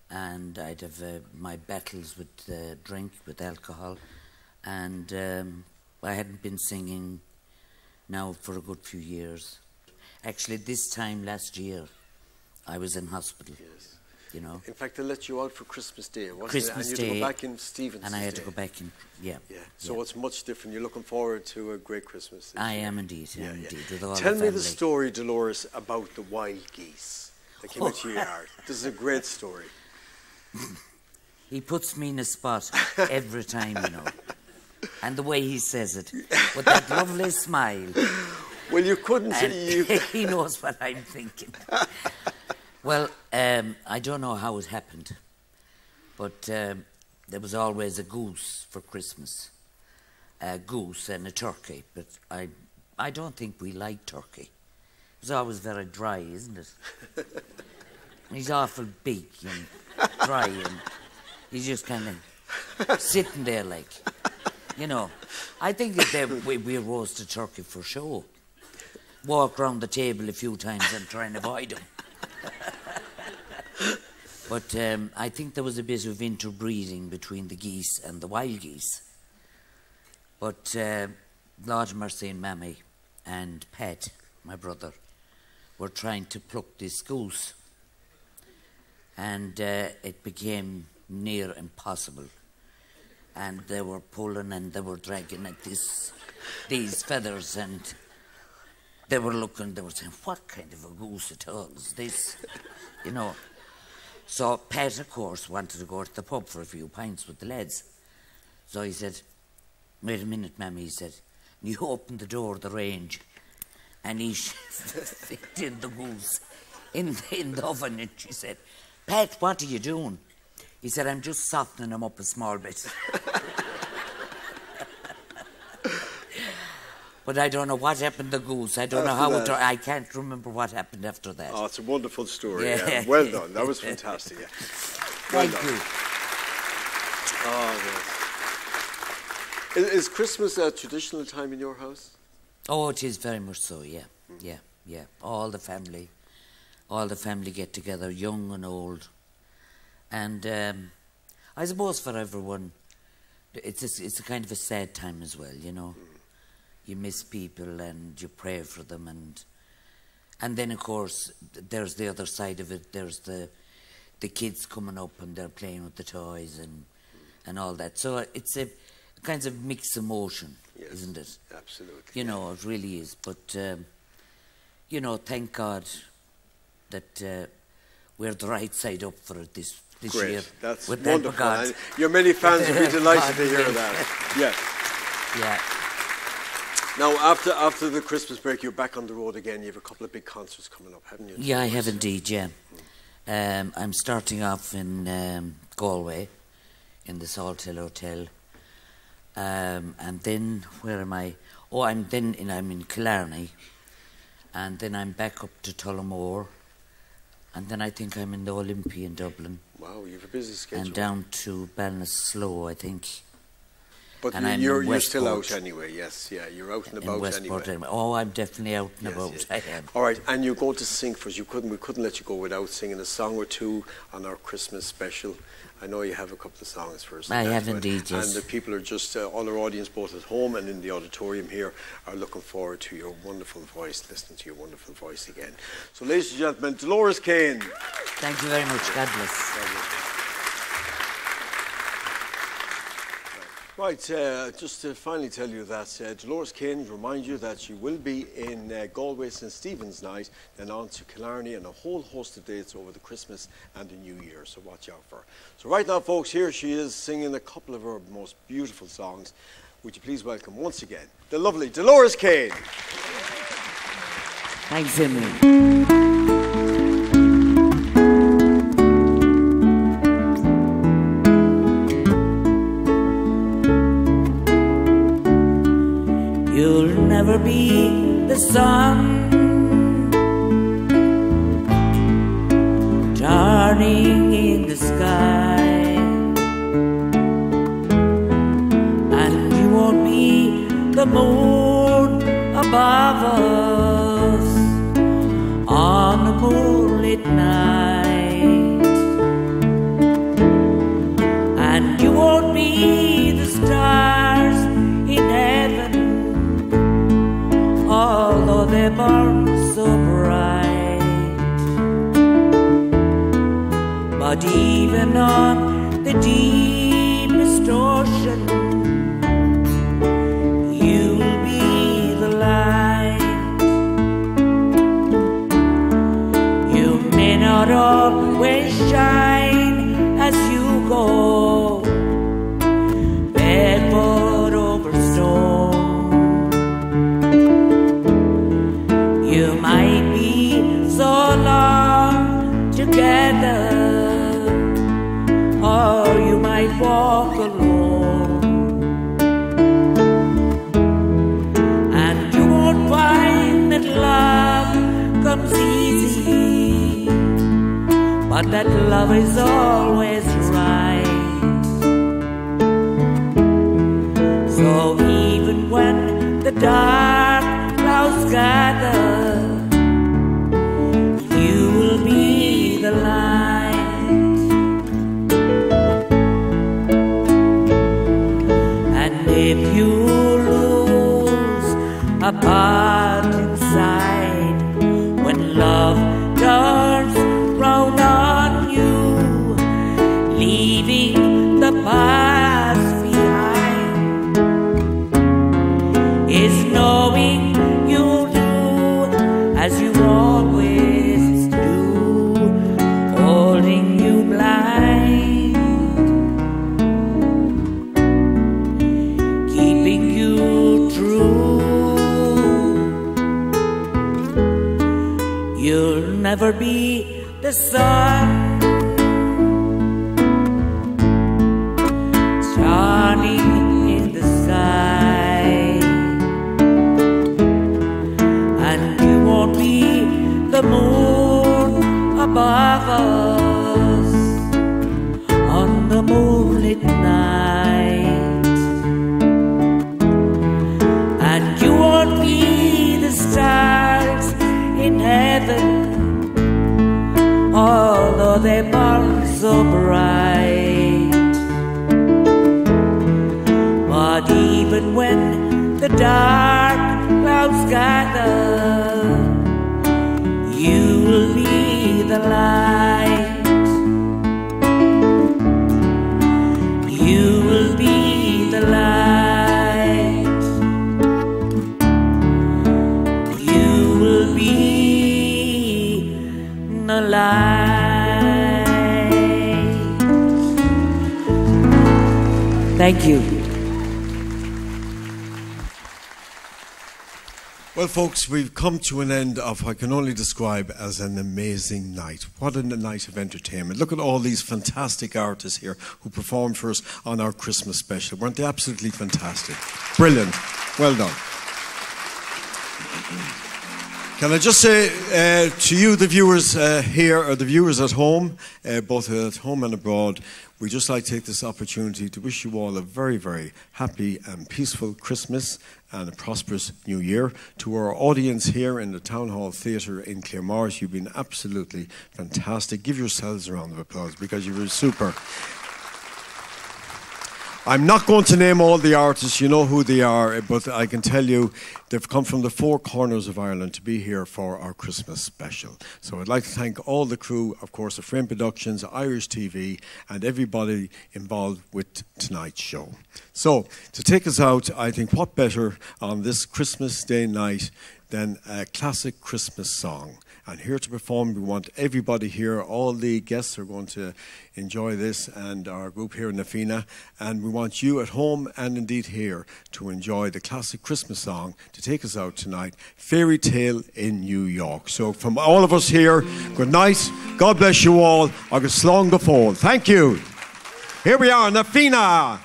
And I'd have my battles with drink, with alcohol, and I hadn't been singing now for a good few years. Actually, this time last year, I was in hospital.
Yes.
You know.
In fact, they let you out for Christmas Day, wasn't
Christmas
it? And you had to go back in Stevenson's
and I had
Day.
to go back in, yeah.
Yeah. So it's much different. You're looking forward to a great Christmas.
I am indeed. I am indeed. With all
Tell
the
me the
family.
story, Dolores, about the wild geese that came into your yard. This is a great story.
He puts me in a spot every time, you know. And the way he says it, with that lovely smile.
Well, you couldn't
say he knows what I'm thinking. Well, I don't know how it happened, but there was always a goose for Christmas. A goose and a turkey, but I don't think we like turkey. It's always very dry, isn't it? He's awful big and dry, and he's just kind of sitting there like, you know. I think that we roast a turkey for show. Walk round the table a few times and try and avoid him. But I think there was a bit of interbreeding between the geese and the wild geese. But Lord Mercy and Mammy and Pat, my brother, were trying to pluck this goose. And it became near impossible. And they were pulling and they were dragging at these feathers, and they were looking, they were saying, what kind of a goose at all is this? You know. So Pat, of course, wanted to go to the pub for a few pints with the lads. So he said, wait a minute, Mammy, he said. And he opened the door of the range, and he fit in the goose in the oven, and she said, Pat, what are you doing? He said, I'm just softening him up a small bit. But I don't know what happened to the goose. I don't know how it... I can't remember what happened after that.
Oh, it's a wonderful story.
Yeah.
Yeah. Well done. That was fantastic. Yeah. Well
Thank
done.
you.
Oh, yes. Is Christmas a traditional time in your house?
Oh, it is very much so, yeah. Yeah. All the family get together, young and old. And I suppose for everyone, it's a kind of a sad time as well, you know. You miss people and you pray for them, and then of course there's the other side of it. There's the kids coming up and they're playing with the toys and all that. So it's a kind of mixed emotion,
yes,
isn't it?
Absolutely.
You know, it really is. But you know, thank God that we're the right side up for it this
Great.
year.
That's
with
wonderful.
God.
And your many fans will be delighted to hear that. Yeah.
Yeah.
Now, after the Christmas break, you're back on the road again. You have a couple of big concerts coming up, haven't you?
Yeah, I have indeed, yeah. I'm starting off in Galway, in the Salt Hill Hotel. And then, where am I? Oh, I'm in Killarney. And then I'm back up to Tullamore. And then I think I'm in the Olympia in Dublin.
Wow, you have a busy schedule.
And down to Ballinasloe, I think.
But
and
you're still out anyway, yes. Yeah, you're out and about
anyway. Oh, I'm definitely out and about.
Yes.
I am.
All right, and you're going to sing for us. We couldn't let you go without singing a song or two on our Christmas special. I know you have a couple of songs for us.
I have indeed, yes.
And the people are just, all our audience, both at home and in the auditorium here, are looking forward to your wonderful voice, listening to your wonderful voice again. So, ladies and gentlemen, Dolores Kane.
Thank you very much. God bless.
Right, just to finally tell you that Dolores Kane remind you that she will be in Galway St Stephen's night, then on to Killarney and a whole host of dates over the Christmas and the New Year, so watch out for her. So right now, folks, here she is singing a couple of her most beautiful songs. Would you please welcome once again the lovely Dolores Kane.
Thanks, Henry. You'll never be the sun turning in the sky, and you won't be the moon above us on a moonlit night, and you won't be the stars in heaven, although they burn so bright. But even on the deepest ocean, you'll be the light. You may not always shine as you go barefoot over stone. You might be so long together, or you might walk alone, and you won't find that love comes easy, but that love is always right. So even when the dark clouds gather, you will be the light. And if you lose a part inside, when love turns round on you, leaving the past behind, is knowing you'll do as you always do, holding you blind, keeping you true. You'll never be the sun shining in the sky, and you won't be the moon above us on the moonlit night, and you won't be the stars in heaven, although they burn so bright. But even when the dark clouds gather, you will be the light. You will be the light. You will be the light.
Thank you.
Well, folks, we've come to an end of what I can only describe as an amazing night. What a night of entertainment. Look at all these fantastic artists here who performed for us on our Christmas special. Weren't they absolutely fantastic? Brilliant. Well done. Can I just say to you, the viewers here, or the viewers at home, both at home and abroad, we'd just like to take this opportunity to wish you all a very, very happy and peaceful Christmas and a prosperous New Year. To our audience here in the Town Hall Theatre in Claremorris, you've been absolutely fantastic. Give yourselves a round of applause because you were super. I'm not going to name all the artists, you know who they are, but I can tell you they've come from the four corners of Ireland to be here for our Christmas special. So I'd like to thank all the crew, of course, of Frame Productions, Irish TV, and everybody involved with tonight's show. So, to take us out, I think what better on this Christmas Day night than a classic Christmas song. And here to perform, we want everybody here, all the guests are going to enjoy this, and our group here in Nafina, and we want you at home and indeed here to enjoy the classic Christmas song to take us out tonight, Fairy Tale in New York. So from all of us here, good night, God bless you all, agus slán go fóill. Thank you. Here we are, Nafina.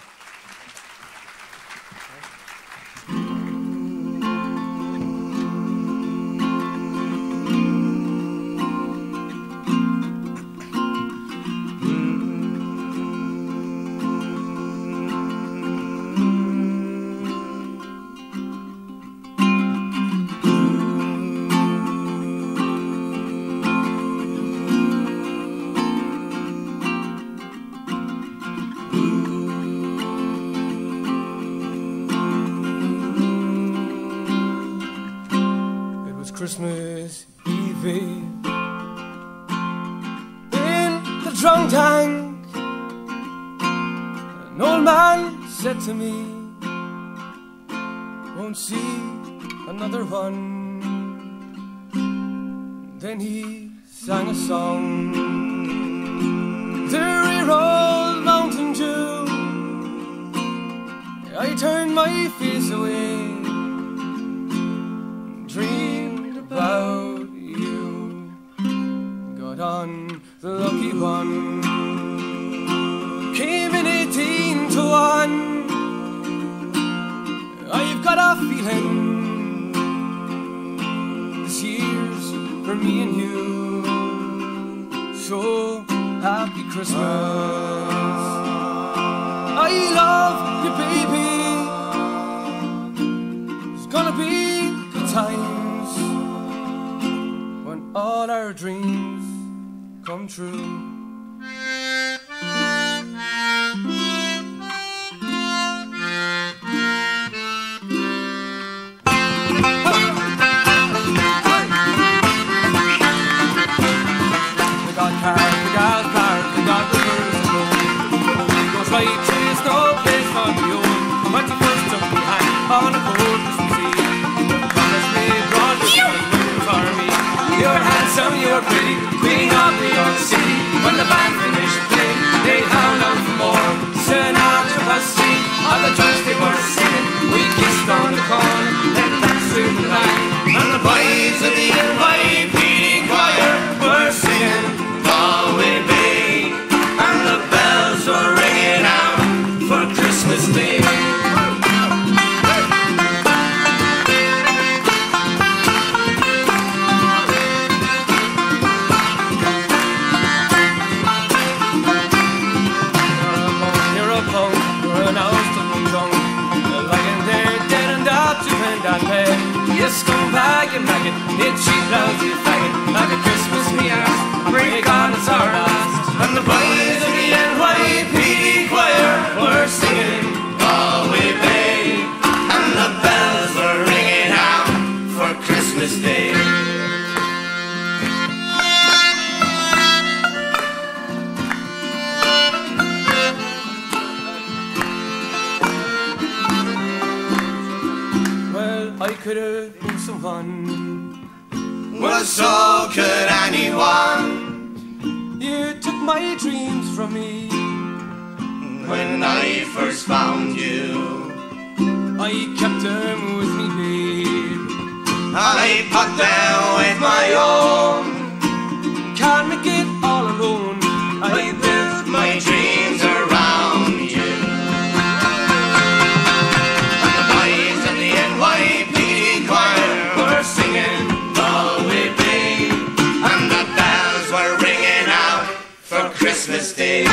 Christmas Eve in the drunk tank, an old man said to me, won't see another one. Then he sang a song, the rear old Mountain Dew. I turned my face away, dreamed about you, got on the lucky one, came in 18 to 1. I've got a feeling this year's for me and you. So happy Christmas, I love you baby. It's gonna be good times when all our dreams come true. On a cold Christmas Eve, promise me broad for me. You're handsome, you're pretty, queen of New York City. When the band finished playing, they howled out for more. Sinatra was singing, all the drums they were singing. We kissed on the corner, then danced through the night. And the boys of the NYPD choir were singing Galway Bay, and the bells were ringing out for Christmas Day. Scumbag maggot, it's cheap lousy faggot, like a Christmas meow, break on it's our last. And the boys of the NYPD choir were singing Galway Bay, and the bells were ringing out for Christmas Day. Well, I could have been someone, well, so could anyone. You took my dreams from me, when I first found you.
I kept them with me, babe.
I put them with my own.
Can't make it all alone.
I built my dreams around you. And the boys in the NYPD choir were singing Galway Bay, and the bells were ringing out for Christmas Day.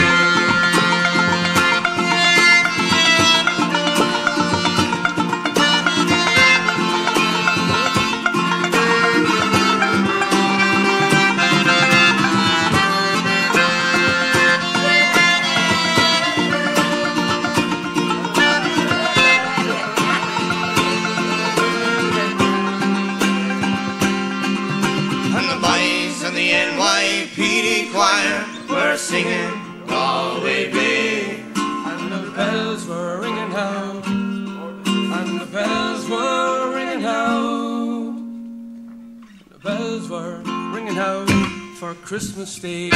The NYPD choir were singing Galway Bay,
and the bells were ringing out, and the bells were ringing out, and the bells were ringing out for Christmas Day.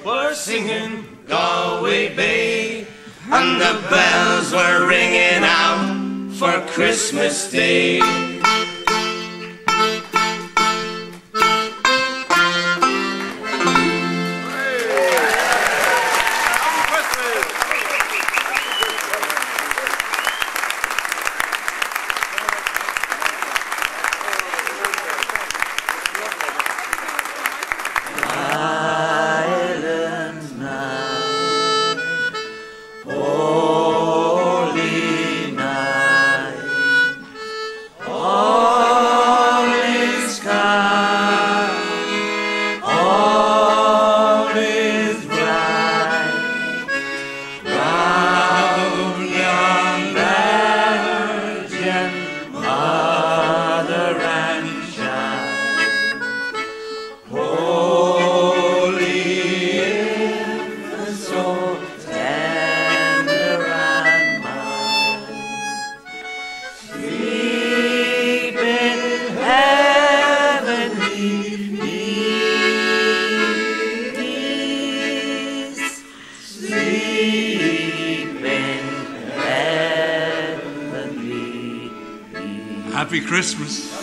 Were singing Galway Bay, and the bells were ringing out for Christmas Day.
Happy Christmas.